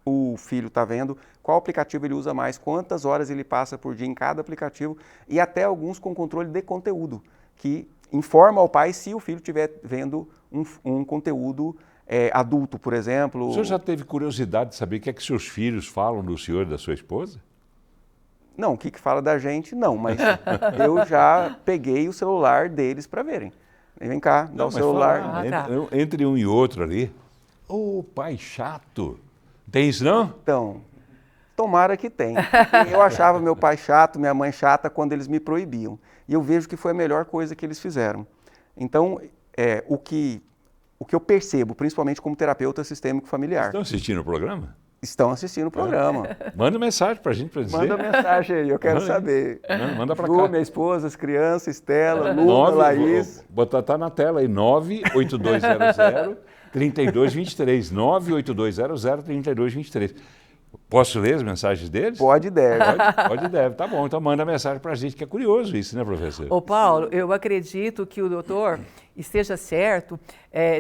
o filho está vendo, qual aplicativo ele usa mais, quantas horas ele passa por dia em cada aplicativo, e até alguns com controle de conteúdo, que informa ao pai se o filho estiver vendo um conteúdo adulto, por exemplo. O senhor já teve curiosidade de saber o que é que seus filhos falam do senhor e da sua esposa? Não, o que fala da gente, não, mas eu já peguei o celular deles para verem. Vem cá, dá o celular. Entre um e outro ali. Ô, pai chato. Tem isso, não? Então, tomara que tenha. Eu achava meu pai chato, minha mãe chata quando eles me proibiam. E eu vejo que foi a melhor coisa que eles fizeram. Então, o que eu percebo, principalmente como terapeuta sistêmico familiar. Estão assistindo o programa? Estão assistindo o programa. Manda mensagem pra gente para dizer. Manda mensagem aí, eu quero saber. Manda pra Ju, cá. minha esposa, as crianças, Estela, Luna, Laís. Tá na tela aí, 98200-3223. 98200-3223. Posso ler as mensagens deles? Pode e deve. Pode e deve. Tá bom, então manda mensagem pra gente, que é curioso isso, né, professor? Ô, Paulo, eu acredito que o doutor esteja certo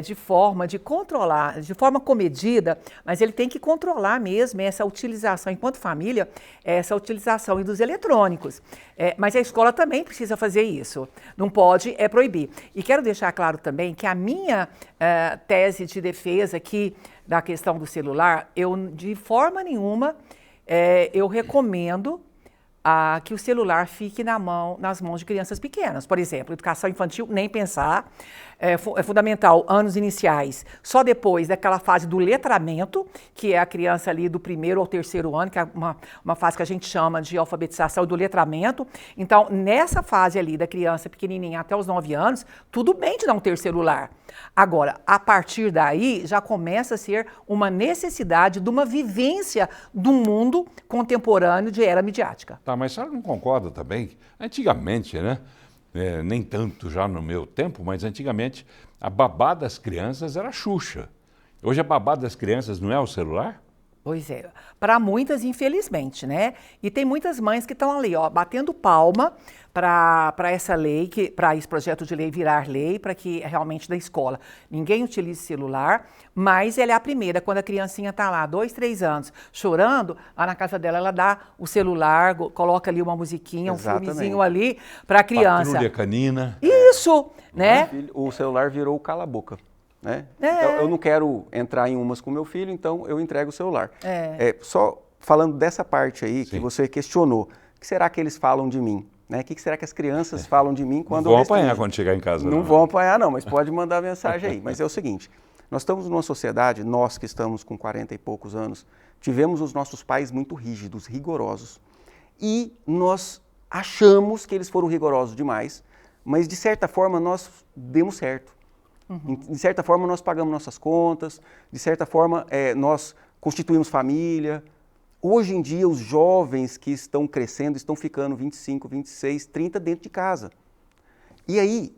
de forma de controlar, de forma comedida, mas ele tem que controlar mesmo essa utilização, enquanto família, essa utilização dos eletrônicos. Mas a escola também precisa fazer isso. Não pode proibir. E quero deixar claro também que a minha tese de defesa aqui da questão do celular, eu de forma nenhuma eu recomendo que o celular fique nas mãos de crianças pequenas. Por exemplo, educação infantil, nem pensar. É fundamental, anos iniciais, só depois daquela fase do letramento, que é a criança ali do 1º ao 3º ano, que é uma fase que a gente chama de alfabetização do letramento. Então, nessa fase ali da criança pequenininha até os 9 anos, tudo bem de não ter celular. Agora, a partir daí, já começa a ser uma necessidade de uma vivência do mundo contemporâneo de era midiática. Tá, mas a senhora não concorda também? Antigamente, né? Nem tanto já no meu tempo, mas antigamente a babá das crianças era a Xuxa. Hoje a babá das crianças não é o celular? Pois é, para muitas, infelizmente, né? E tem muitas mães que estão ali, ó, batendo palma para essa lei, para esse projeto de lei virar lei, para que realmente da escola ninguém utilize celular, mas ela é a primeira, quando a criancinha está lá, 2, 3 anos, chorando, lá na casa dela ela dá o celular, coloca ali uma musiquinha, Exatamente. Um filmezinho ali para a criança. Patrulha canina. Isso, né? O celular virou o cala-boca. Né? Então, eu não quero entrar em umas com meu filho, então eu entrego o celular. Só falando dessa parte aí, que você questionou, o que será que eles falam de mim? Né? O que será que as crianças falam de mim quando... Não vão apanhar quando chegar em casa. Não vão apanhar não, mas pode mandar mensagem aí. Mas é o seguinte, nós estamos numa sociedade, nós que estamos com 40 e poucos anos, tivemos os nossos pais muito rígidos, rigorosos, e nós achamos que eles foram rigorosos demais, mas de certa forma nós demos certo. Uhum. De certa forma, nós pagamos nossas contas, de certa forma, nós constituímos família. Hoje em dia, os jovens que estão crescendo estão ficando 25, 26, 30 dentro de casa. E aí,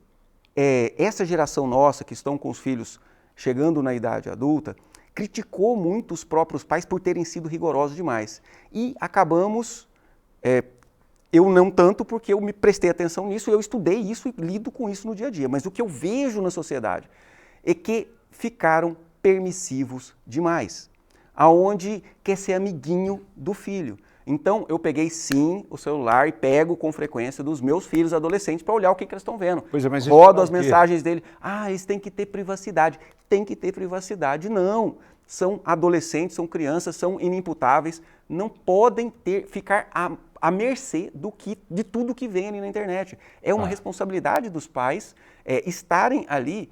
essa geração nossa, que estão com os filhos chegando na idade adulta, criticou muito os próprios pais por terem sido rigorosos demais. E acabamos... eu não tanto porque eu me prestei atenção nisso, eu estudei isso e lido com isso no dia a dia. Mas o que eu vejo na sociedade é que ficaram permissivos demais, aonde quer ser amiguinho do filho. Então, eu peguei sim o celular e pego com frequência dos meus filhos adolescentes para olhar o que eles estão vendo. Rodo as mensagens dele. Eles têm que ter privacidade. Tem que ter privacidade. Não. são adolescentes, são crianças, são inimputáveis, não podem ficar à mercê de tudo que vem ali na internet. É uma responsabilidade dos pais estarem ali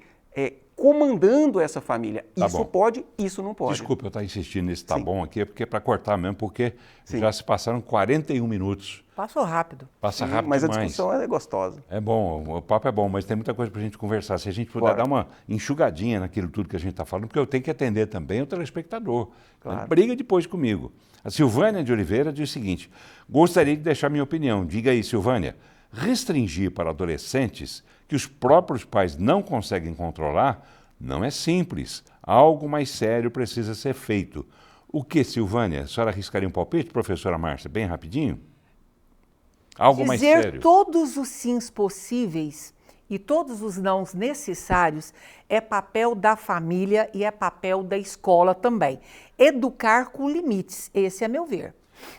comandando essa família. Tá Isso bom. pode, isso não pode. Desculpa eu estar insistindo nesse tá bom aqui, porque é para cortar mesmo, porque já se passaram 41 minutos. Passou rápido. Passa rápido mas demais. a discussão é gostosa. É bom, o papo é bom, mas tem muita coisa para a gente conversar. Se a gente puder dar uma enxugadinha naquilo tudo que a gente está falando, porque eu tenho que atender também o telespectador. Claro. Briga depois comigo. A Silvânia de Oliveira diz o seguinte: gostaria de deixar minha opinião. Diga aí, Silvânia. Restringir para adolescentes que os próprios pais não conseguem controlar não é simples. Algo mais sério precisa ser feito. O que, Silvânia? A senhora arriscaria um palpite, professora Márcia? Bem rapidinho? Algo mais sério. Dizer todos os sims possíveis e todos os nãos necessários é papel da família e é papel da escola também. Educar com limites, esse é meu ver.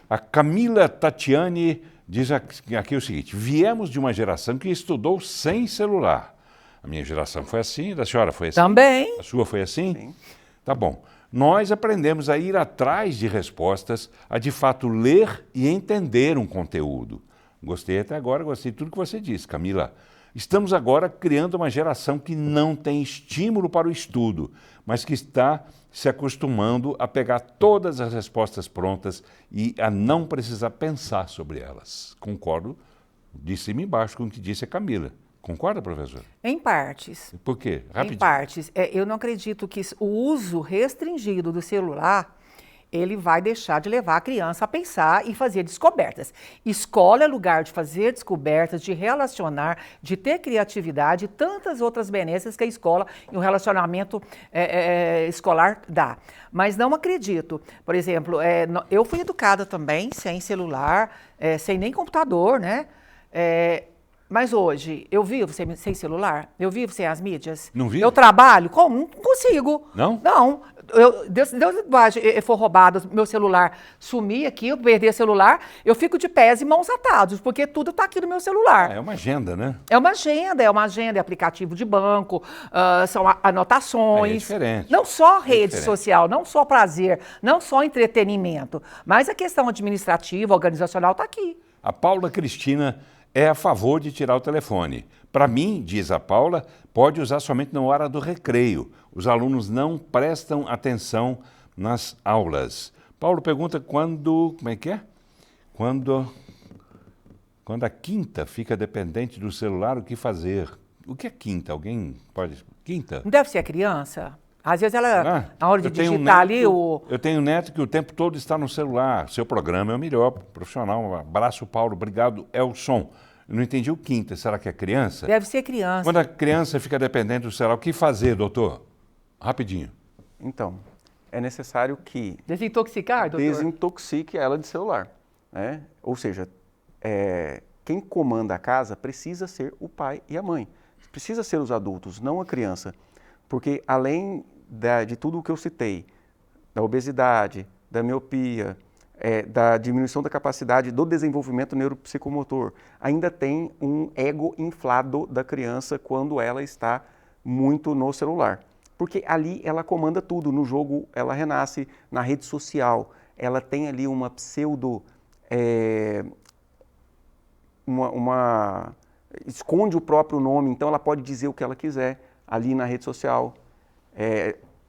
A Camila Tatiane diz aqui o seguinte: viemos de uma geração que estudou sem celular. A minha geração foi assim, da senhora foi assim? Também. A sua foi assim? Sim. Tá bom. Nós aprendemos a ir atrás de respostas, a de fato ler e entender um conteúdo. Gostei até agora, gostei de tudo que você disse, Camila. Estamos agora criando uma geração que não tem estímulo para o estudo, mas que está se acostumando a pegar todas as respostas prontas e a não precisar pensar sobre elas. Concordo de cima e embaixo com o que disse a Camila. Concorda, professor? Em partes. Por quê? Rapidinho. Em partes. Eu não acredito que o uso restringido do celular ele vai deixar de levar a criança a pensar e fazer descobertas. Escola é lugar de fazer descobertas, de relacionar, de ter criatividade e tantas outras benesses que a escola e o relacionamento escolar dá. Mas não acredito. Por exemplo, eu fui educada também sem celular, sem nem computador, né? Mas hoje, eu vivo sem celular? Eu vivo sem as mídias? Não vive? Eu trabalho? Como? Não consigo. Não? Não. Deus for roubado, meu celular sumir aqui, eu perder celular, eu fico de pés e mãos atados, porque tudo está aqui no meu celular. É uma agenda, né? É uma agenda, é aplicativo de banco, são anotações. É diferente. Não só rede social, não só prazer, não só entretenimento, mas a questão administrativa, organizacional está aqui. A Paula Cristina é a favor de tirar o telefone. Para mim, diz a Paula, pode usar somente na hora do recreio. Os alunos não prestam atenção nas aulas. Paulo pergunta quando a quinta fica dependente do celular, o que fazer? O que é quinta? Alguém pode... Quinta? Não deve ser a criança? Às vezes ela, na hora de digitar ali... Eu tenho um neto que o tempo todo está no celular. Seu programa é o melhor, profissional. Um abraço, Paulo. Obrigado, Elson. Eu não entendi o quinta. Será que é criança? Deve ser criança. Quando a criança fica dependente do celular, o que fazer, doutor? Rapidinho. Então, é necessário que... Desintoxicar, doutor? Desintoxique ela de celular. Né? Ou seja, quem comanda a casa precisa ser o pai e a mãe. Precisa ser os adultos, não a criança. Porque além de tudo o que eu citei, da obesidade, da miopia, da diminuição da capacidade do desenvolvimento neuropsicomotor, ainda tem um ego inflado da criança quando ela está muito no celular. Porque ali ela comanda tudo, no jogo ela renasce, na rede social, ela tem ali uma pseudo... esconde o próprio nome, então ela pode dizer o que ela quiser ali na rede social.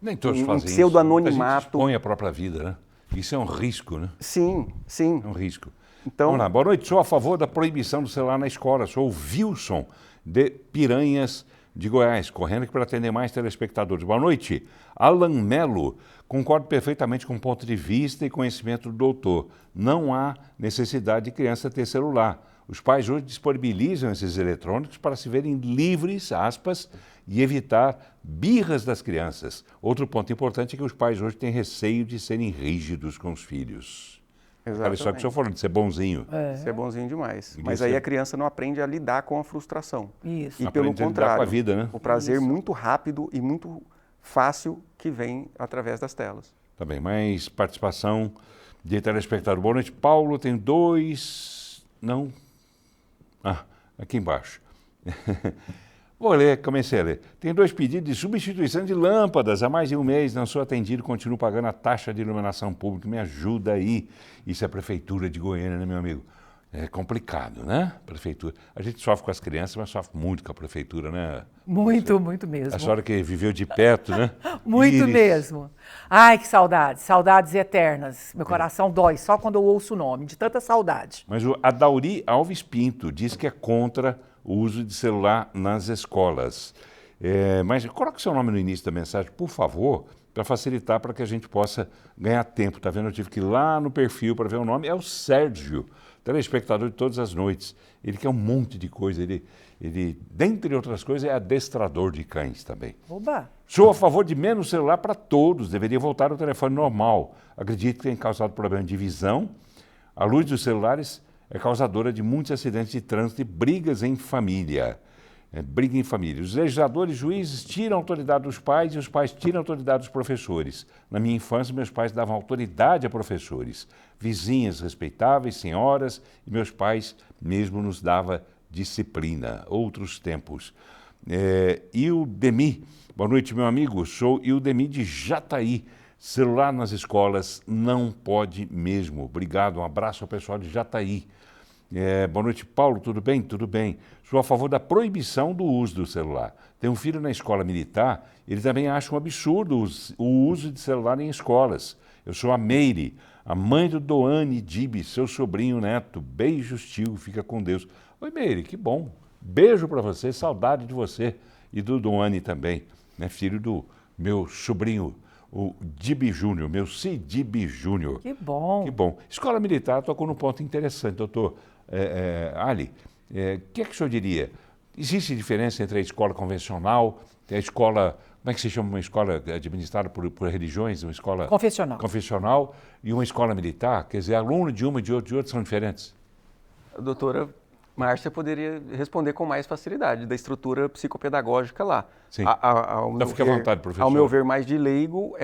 Nem todos fazem isso. Pseudo-anonimato. A gente expõe a própria vida, né? Isso é um risco, né? Sim, sim. É um risco. Então, vamos lá. Boa noite. Sou a favor da proibição do celular na escola. Sou o Wilson de Piranhas de Goiás, correndo aqui para atender mais telespectadores. Boa noite. Alan Melo. Concordo perfeitamente com o ponto de vista e conhecimento do doutor. Não há necessidade de criança ter celular. Os pais hoje disponibilizam esses eletrônicos para se verem livres, aspas, e evitar birras das crianças. Outro ponto importante é que os pais hoje têm receio de serem rígidos com os filhos. Exatamente. Olha só que o senhor falou de ser bonzinho. Ser bonzinho demais. Mas aí a criança não aprende a lidar com a frustração. Isso. E Aprende pelo a lidar contrário, com a vida, né? o prazer muito rápido e muito fácil que vem através das telas. Tá bem, mais participação de telespectador. Boa noite, Paulo. Tem dois... Não... aqui embaixo. Vou ler, comecei a ler. Tem 2 pedidos de substituição de lâmpadas. Há mais de um mês não sou atendido, continuo pagando a taxa de iluminação pública. Me ajuda aí. Isso é a Prefeitura de Goiânia, né, meu amigo? É complicado, né? Prefeitura. A gente sofre com as crianças, mas sofre muito com a Prefeitura, né? Muito, muito mesmo. A senhora que viveu de perto, né? Muito Iris. mesmo. Ai, que saudades, saudades eternas. Meu coração dói só quando eu ouço o nome, de tanta saudade. Mas o Adauri Alves Pinto diz que é contra o uso de celular nas escolas. Mas coloque seu nome no início da mensagem, por favor, para facilitar, para que a gente possa ganhar tempo. Tá vendo? Eu tive que ir lá no perfil para ver o nome. É o Sérgio, telespectador de todas as noites. Ele quer um monte de coisa. Ele, dentre outras coisas, é adestrador de cães também. Oba! Sou a favor de menos celular para todos. Deveria voltar ao telefone normal. Acredito que tem causado problema de visão. A luz dos celulares é causadora de muitos acidentes de trânsito e brigas em família. Briga em família. Os legisladores e juízes tiram a autoridade dos pais e os pais tiram a autoridade dos professores. Na minha infância, meus pais davam autoridade a professores, vizinhas respeitáveis, senhoras, e meus pais mesmo nos davam disciplina. Outros tempos. Ildemi, boa noite, meu amigo. Sou Ildemi de Jataí. Celular nas escolas não pode mesmo. Obrigado, um abraço ao pessoal de Jataí. Boa noite, Paulo, tudo bem? Tudo bem. Sou a favor da proibição do uso do celular. Tenho um filho na escola militar, ele também acha um absurdo o uso de celular em escolas. Eu sou a Meire, a mãe do Doane Dibi, seu sobrinho neto. Beijos, tio, fica com Deus. Oi, Meire, que bom. Beijo para você, saudade de você. E do Doane também, né, filho do meu sobrinho, o Dibi Júnior, meu Cidibi Júnior. Que bom. Que bom. Escola militar tocou num ponto interessante, doutor Ali. O que é que o senhor diria? Existe diferença entre a escola convencional e a escola, como é que se chama, uma escola administrada por religiões, uma escola confessional e uma escola militar? Quer dizer, aluno de uma e de outra são diferentes? A doutora Márcia poderia responder com mais facilidade da estrutura psicopedagógica lá. Sim. Fique à vontade, professor. Ao meu ver, mais de leigo,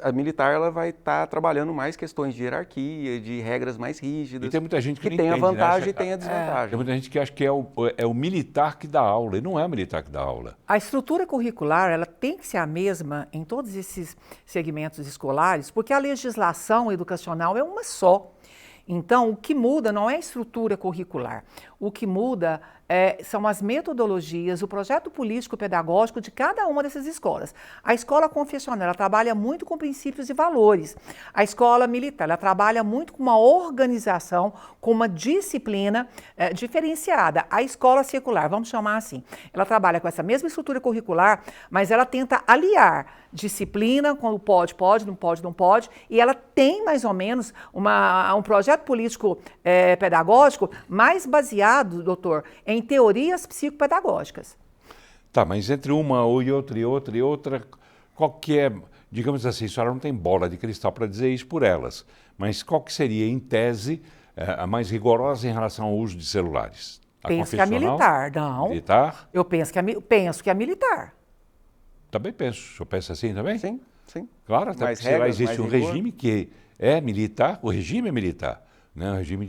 a militar ela vai estar trabalhando mais questões de hierarquia, de regras mais rígidas. E tem muita gente que não tem entende, a vantagem, né? e tem a desvantagem. Tem muita gente que acha que é o militar que dá aula, e não é o militar que dá aula. A estrutura curricular, ela tem que ser a mesma em todos esses segmentos escolares, porque a legislação educacional é uma só. Então, o que muda não é a estrutura curricular. O que muda são as metodologias, o projeto político-pedagógico de cada uma dessas escolas. A escola confessional, ela trabalha muito com princípios e valores. A escola militar, ela trabalha muito com uma organização, com uma disciplina diferenciada. A escola secular, vamos chamar assim, ela trabalha com essa mesma estrutura curricular, mas ela tenta aliar disciplina, quando pode, não pode, não pode, e ela tem mais ou menos um projeto político pedagógico mais baseado, doutor, em teorias psicopedagógicas. Tá, mas entre uma e outra, qual que é, digamos assim, a senhora não tem bola de cristal para dizer isso por elas, mas qual que seria, em tese, a mais rigorosa em relação ao uso de celulares? Penso que é a militar, não. Militar? Eu penso que é a militar. Também penso. O senhor pensa assim também? Sim, sim. Claro, até porque lá existe um regime que é militar, o regime é militar, né? Um regime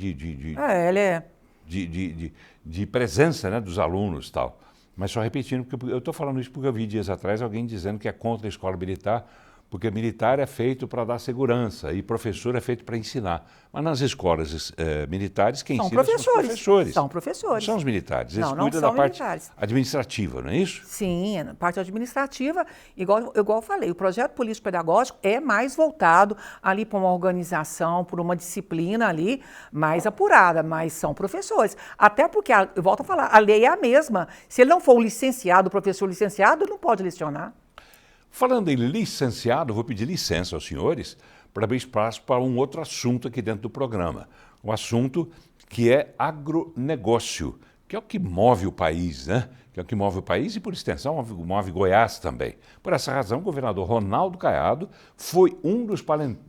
de presença, né, dos alunos e tal. Mas só repetindo, porque eu estou falando isso porque eu vi dias atrás alguém dizendo que é contra a escola militar, porque militar é feito para dar segurança e professor é feito para ensinar. Mas nas escolas militares, quem ensina são os professores. São professores. São os militares. Eles não cuidam são da parte militares. administrativa, não é isso? Sim, a parte administrativa, igual eu falei, o projeto político-pedagógico é mais voltado ali para uma organização, por uma disciplina ali mais apurada, mas são professores. Até porque, eu volto a falar, a lei é a mesma. Se ele não for um licenciado, o professor licenciado, ele não pode lecionar. Falando em licenciado, vou pedir licença aos senhores para abrir espaço para um outro assunto aqui dentro do programa. Um assunto que é agronegócio, que é o que move o país, né? Que é o que move o país e, por extensão, move Goiás também. Por essa razão, o governador Ronaldo Caiado foi um dos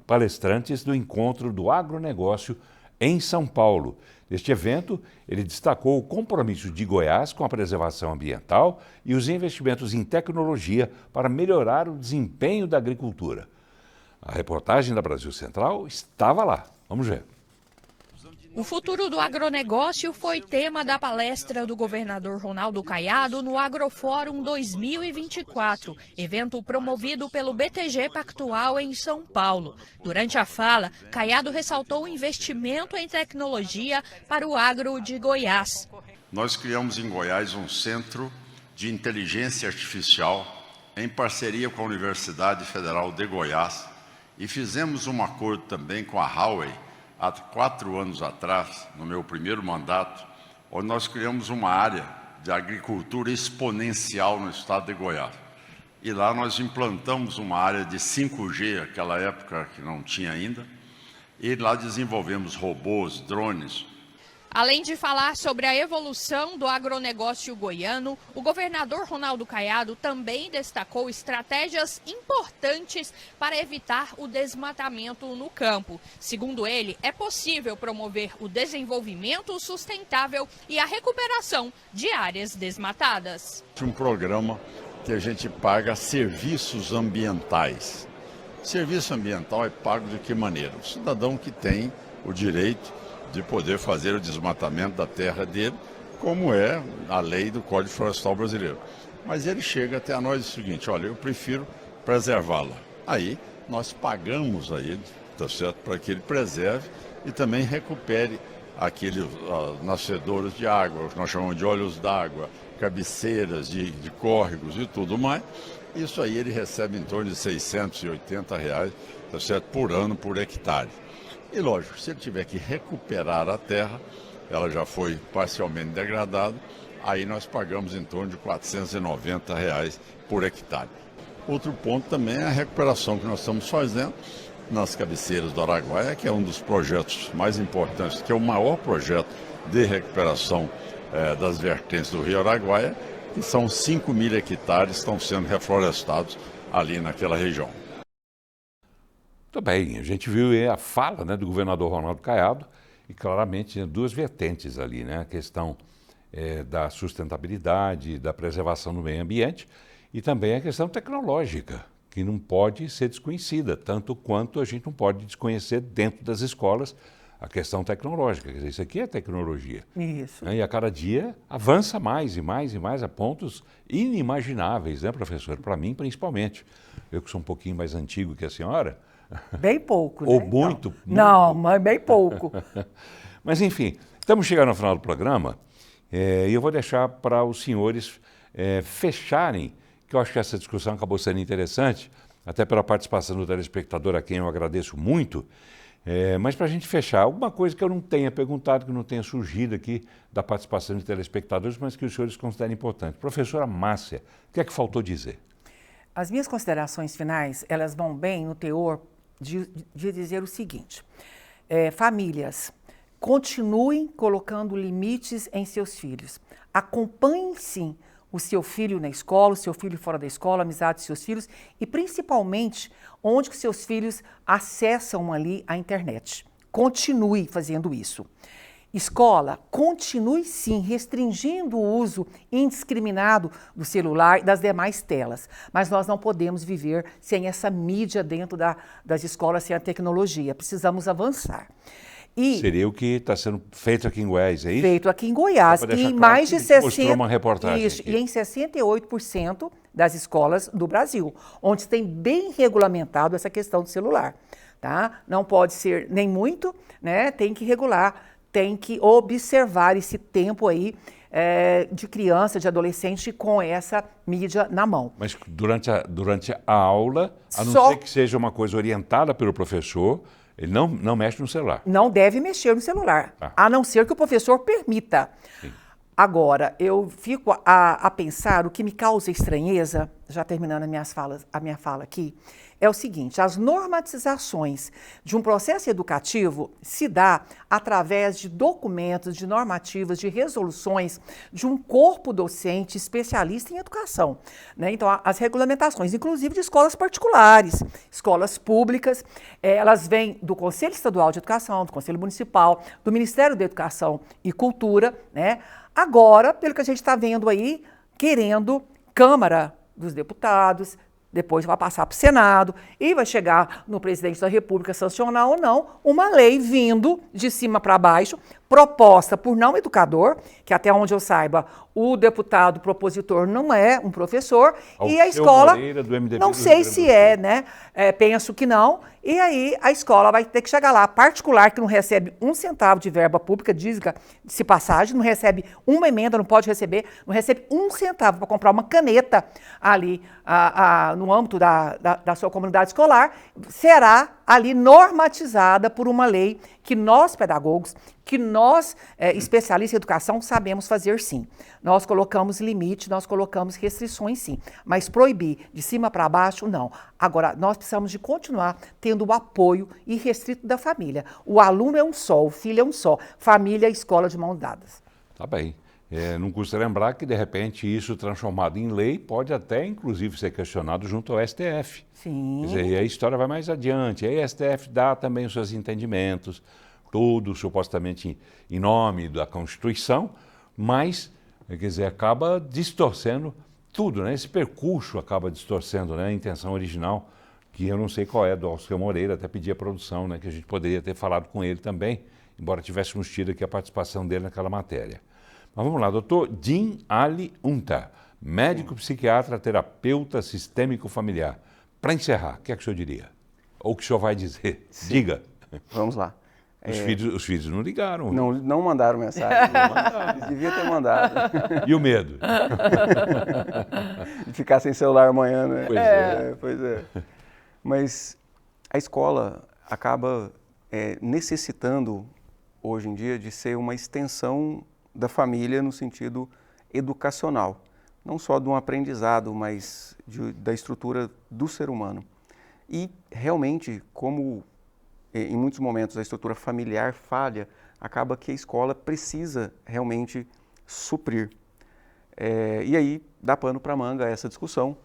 palestrantes do encontro do agronegócio em São Paulo. Neste evento, ele destacou o compromisso de Goiás com a preservação ambiental e os investimentos em tecnologia para melhorar o desempenho da agricultura. A reportagem da Brasil Central estava lá. Vamos ver. O futuro do agronegócio foi tema da palestra do governador Ronaldo Caiado no Agrofórum 2024, evento promovido pelo BTG Pactual em São Paulo. Durante a fala, Caiado ressaltou o investimento em tecnologia para o agro de Goiás. Nós criamos em Goiás um centro de inteligência artificial em parceria com a Universidade Federal de Goiás e fizemos um acordo também com a Huawei há 4 anos atrás, no meu primeiro mandato, onde nós criamos uma área de agricultura exponencial no estado de Goiás. E lá nós implantamos uma área de 5G, naquela época que não tinha ainda, e lá desenvolvemos robôs, drones. Além de falar sobre a evolução do agronegócio goiano, o governador Ronaldo Caiado também destacou estratégias importantes para evitar o desmatamento no campo. Segundo ele, é possível promover o desenvolvimento sustentável e a recuperação de áreas desmatadas. Um programa que a gente paga serviços ambientais. Serviço ambiental é pago de que maneira? O cidadão que tem o direito de poder fazer o desmatamento da terra dele, como é a lei do Código Florestal Brasileiro. Mas ele chega até a nós e diz o seguinte: olha, eu prefiro preservá-la. Aí nós pagamos a ele, tá certo, para que ele preserve e também recupere aqueles nascedouros de água, que nós chamamos de olhos d'água, cabeceiras de córregos e tudo mais. Isso aí ele recebe em torno de R$680, tá certo, por ano, por hectare. E lógico, se ele tiver que recuperar a terra, ela já foi parcialmente degradada, aí nós pagamos em torno de R$490 por hectare. Outro ponto também é a recuperação que nós estamos fazendo nas cabeceiras do Araguaia, que é um dos projetos mais importantes, que é o maior projeto de recuperação das vertentes do Rio Araguaia, que são 5.000 hectares que estão sendo reflorestados ali naquela região. Muito bem, a gente viu a fala, né, do governador Ronaldo Caiado e claramente tinha 2 vertentes ali, né? A questão da sustentabilidade, da preservação do meio ambiente e também a questão tecnológica, que não pode ser desconhecida, tanto quanto a gente não pode desconhecer dentro das escolas a questão tecnológica. Quer dizer, isso aqui é tecnologia. Isso. Né? E a cada dia avança mais e mais e mais a pontos inimagináveis, né, professor? Para mim, principalmente. Eu que sou um pouquinho mais antigo que a senhora. Bem pouco, Ou né? muito. Não, mas bem pouco. Mas, enfim, estamos chegando ao final do programa e eu vou deixar para os senhores fecharem, que eu acho que essa discussão acabou sendo interessante, até pela participação do telespectador, a quem eu agradeço muito. Mas para a gente fechar, alguma coisa que eu não tenha perguntado, que não tenha surgido aqui da participação de telespectadores, mas que os senhores considerem importante. Professora Márcia, o que é que faltou dizer? As minhas considerações finais, elas vão bem no teor de dizer o seguinte: famílias, continuem colocando limites em seus filhos. Acompanhem, sim, o seu filho na escola, o seu filho fora da escola, a amizade dos seus filhos e, principalmente, onde que seus filhos acessam ali a internet. Continue fazendo isso. Escola, continue sim restringindo o uso indiscriminado do celular e das demais telas, mas nós não podemos viver sem essa mídia dentro das escolas, sem a tecnologia. Precisamos avançar. E seria o que está sendo feito aqui em Goiás, é isso? Feito aqui em Goiás. E em mais de 60%, mostrou uma reportagem isso, e em 68% das escolas do Brasil, onde tem bem regulamentado essa questão do celular. Tá? Não pode ser nem muito, né? Tem que regular, tem que observar esse tempo aí de criança, de adolescente com essa mídia na mão. Mas durante a aula, a não ser que seja uma coisa orientada pelo professor, ele não mexe no celular. Não deve mexer no celular, a não ser que o professor permita. Sim. Agora, eu fico a pensar, o que me causa estranheza, já terminando a minha fala aqui, é o seguinte: as normatizações de um processo educativo se dá através de documentos, de normativas, de resoluções de um corpo docente especialista em educação. Né? Então, as regulamentações, inclusive de escolas particulares, escolas públicas, elas vêm do Conselho Estadual de Educação, do Conselho Municipal, do Ministério da Educação e Cultura, né? Agora, pelo que a gente está vendo aí, querendo Câmara dos Deputados, depois vai passar para o Senado e vai chegar no presidente da República sancionar ou não uma lei vindo de cima para baixo, proposta por não educador, que até onde eu saiba, o deputado propositor não é um professor, e a escola, Moreira, do MDB, não sei se é, né? Penso que não, e aí a escola vai ter que chegar lá, particular que não recebe 1 centavo de verba pública, diz-se passagem, não recebe uma emenda, não pode receber, não recebe 1 centavo para comprar uma caneta ali no âmbito da sua comunidade escolar, será ali normatizada por uma lei que nós, pedagogos, que nós, especialistas em educação, sabemos fazer sim. Nós colocamos limite, nós colocamos restrições sim, mas proibir de cima para baixo, não. Agora, nós precisamos de continuar tendo o apoio irrestrito da família. O aluno é um só, o filho é um só, família e escola de mãos dadas. Tá bem. Não custa lembrar que, de repente, isso transformado em lei pode até, inclusive, ser questionado junto ao STF. Sim. Quer dizer, e a história vai mais adiante. Aí o STF dá também os seus entendimentos, tudo supostamente em nome da Constituição, mas, quer dizer, acaba distorcendo tudo, né? Esse percurso acaba distorcendo, né, a intenção original, que eu não sei qual é, do Oscar Moreira, até pedi a produção, né, que a gente poderia ter falado com ele também, embora tivéssemos tido aqui a participação dele naquela matéria. Mas vamos lá, doutor Jim Ali Unta, médico psiquiatra, terapeuta sistêmico familiar. Para encerrar, o que é que o senhor diria? Ou o que o senhor vai dizer? Sim. Diga. Vamos lá. Os filhos não ligaram. Não mandaram mensagem. Eles deviam ter mandado. E o medo? De ficar sem celular amanhã, né? Pois é. Mas a escola acaba necessitando, hoje em dia, de ser uma extensão da família no sentido educacional. Não só de um aprendizado, mas da estrutura do ser humano. E realmente, como em muitos momentos a estrutura familiar falha, acaba que a escola precisa realmente suprir. E aí dá pano para manga essa discussão.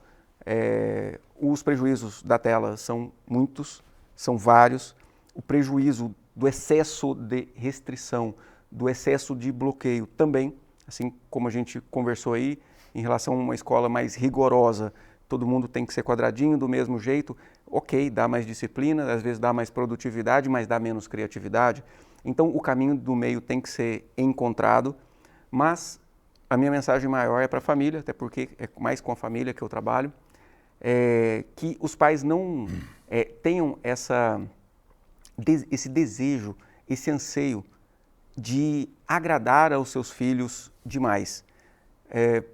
Os prejuízos da tela são muitos, são vários. O prejuízo do excesso de restrição, do excesso de bloqueio também, assim como a gente conversou aí, em relação a uma escola mais rigorosa, todo mundo tem que ser quadradinho do mesmo jeito, ok, dá mais disciplina, às vezes dá mais produtividade, mas dá menos criatividade. Então o caminho do meio tem que ser encontrado, mas a minha mensagem maior é para a família, até porque é mais com a família que eu trabalho, que os pais não tenham esse desejo, esse anseio de agradar aos seus filhos demais.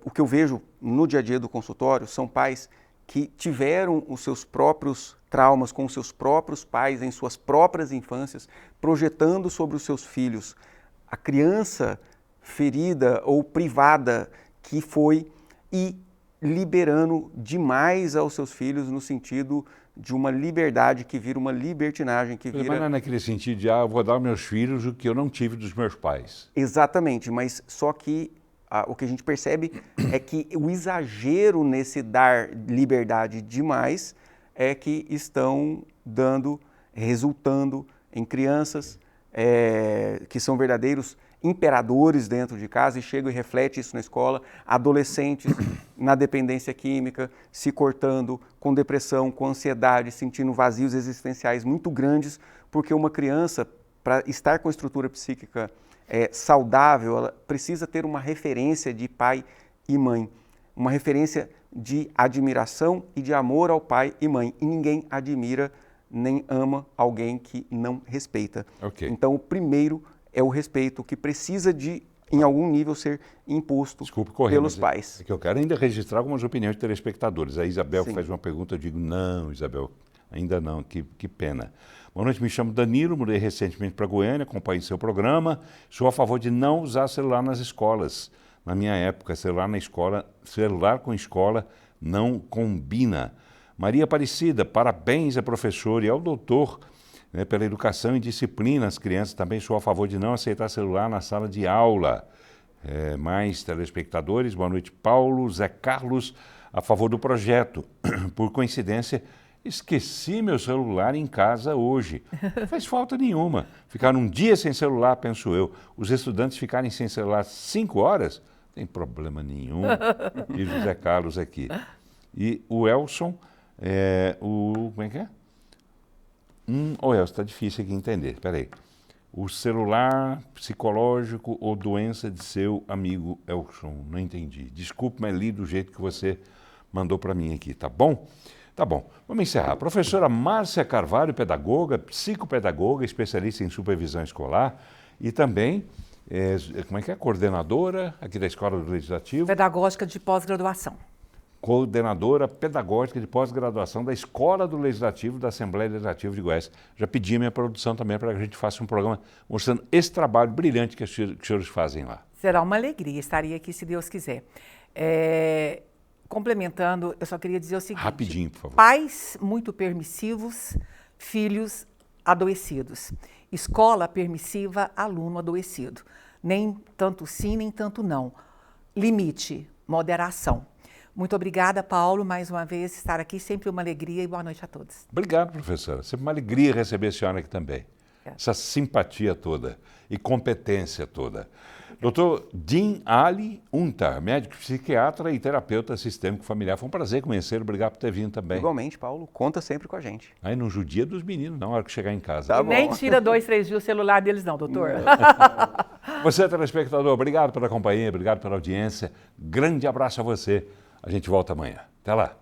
O que eu vejo no dia a dia do consultório são pais que tiveram os seus próprios traumas com os seus próprios pais em suas próprias infâncias, projetando sobre os seus filhos a criança ferida ou privada que foi e liberando demais aos seus filhos no sentido de uma liberdade que vira uma libertinagem, que vira... Mas não é naquele sentido de, eu vou dar aos meus filhos o que eu não tive dos meus pais. Exatamente, mas só que o que a gente percebe é que o exagero nesse dar liberdade demais é que estão resultando em crianças que são verdadeiros imperadores dentro de casa e chegam e refletem isso na escola, adolescentes na dependência química, se cortando, com depressão, com ansiedade, sentindo vazios existenciais muito grandes, porque uma criança, para estar com a estrutura psíquica saudável, ela precisa ter uma referência de pai e mãe, uma referência de admiração e de amor ao pai e mãe. E ninguém admira nem ama alguém que não respeita. Okay. Então, o primeiro é o respeito, que precisa de, em algum nível, ser imposto pelos pais. É que eu quero ainda registrar algumas opiniões de telespectadores. A Isabel Sim. faz uma pergunta, eu digo, não, Isabel, ainda não, que pena. Boa noite, me chamo Danilo, mudei recentemente para Goiânia, acompanho seu programa. Sou a favor de não usar celular nas escolas. Na minha época, celular com escola não combina. Maria Aparecida, parabéns à professora e ao doutor, né, pela educação e disciplina. As crianças também sou a favor de não aceitar celular na sala de aula. Mais telespectadores, boa noite, Paulo, Zé Carlos, a favor do projeto. Por coincidência, esqueci meu celular em casa hoje. Não faz falta nenhuma. Ficar um dia sem celular, penso eu. Os estudantes ficarem sem celular 5 horas, não tem problema nenhum. Diz o Zé Carlos aqui. E o Elson, Como é que é? Está difícil aqui entender, peraí. O celular psicológico ou doença de seu amigo Elson. Não entendi. Desculpe, mas li do jeito que você mandou para mim aqui, tá bom? Tá bom, vamos encerrar. Professora Márcia Carvalho, pedagoga, psicopedagoga, especialista em supervisão escolar e também, coordenadora aqui da Escola do Legislativo. Pedagógica de pós-graduação. Coordenadora pedagógica de pós-graduação da Escola do Legislativo da Assembleia Legislativa de Goiás. Já pedi a minha produção também para que a gente faça um programa mostrando esse trabalho brilhante que os senhores fazem lá. Será uma alegria, estaria aqui se Deus quiser. Complementando, eu só queria dizer o seguinte. Rapidinho, por favor. Pais muito permissivos, filhos adoecidos. Escola permissiva, aluno adoecido. Nem tanto sim, nem tanto não. Limite, moderação. Muito obrigada, Paulo, mais uma vez, estar aqui. Sempre uma alegria e boa noite a todos. Obrigado, professora. Sempre uma alegria receber a senhora aqui também. Essa simpatia toda e competência toda. Dr. Dean Ali Untar, médico psiquiatra e terapeuta sistêmico familiar. Foi um prazer conhecê-lo. Obrigado por ter vindo também. Igualmente, Paulo. Conta sempre com a gente. Aí não judia dos meninos, não, na hora que chegar em casa. Tá bom. Nem tira 2, 3 dias o celular deles, não, doutor. Você, telespectador, obrigado pela companhia, obrigado pela audiência. Grande abraço a você. A gente volta amanhã. Até lá.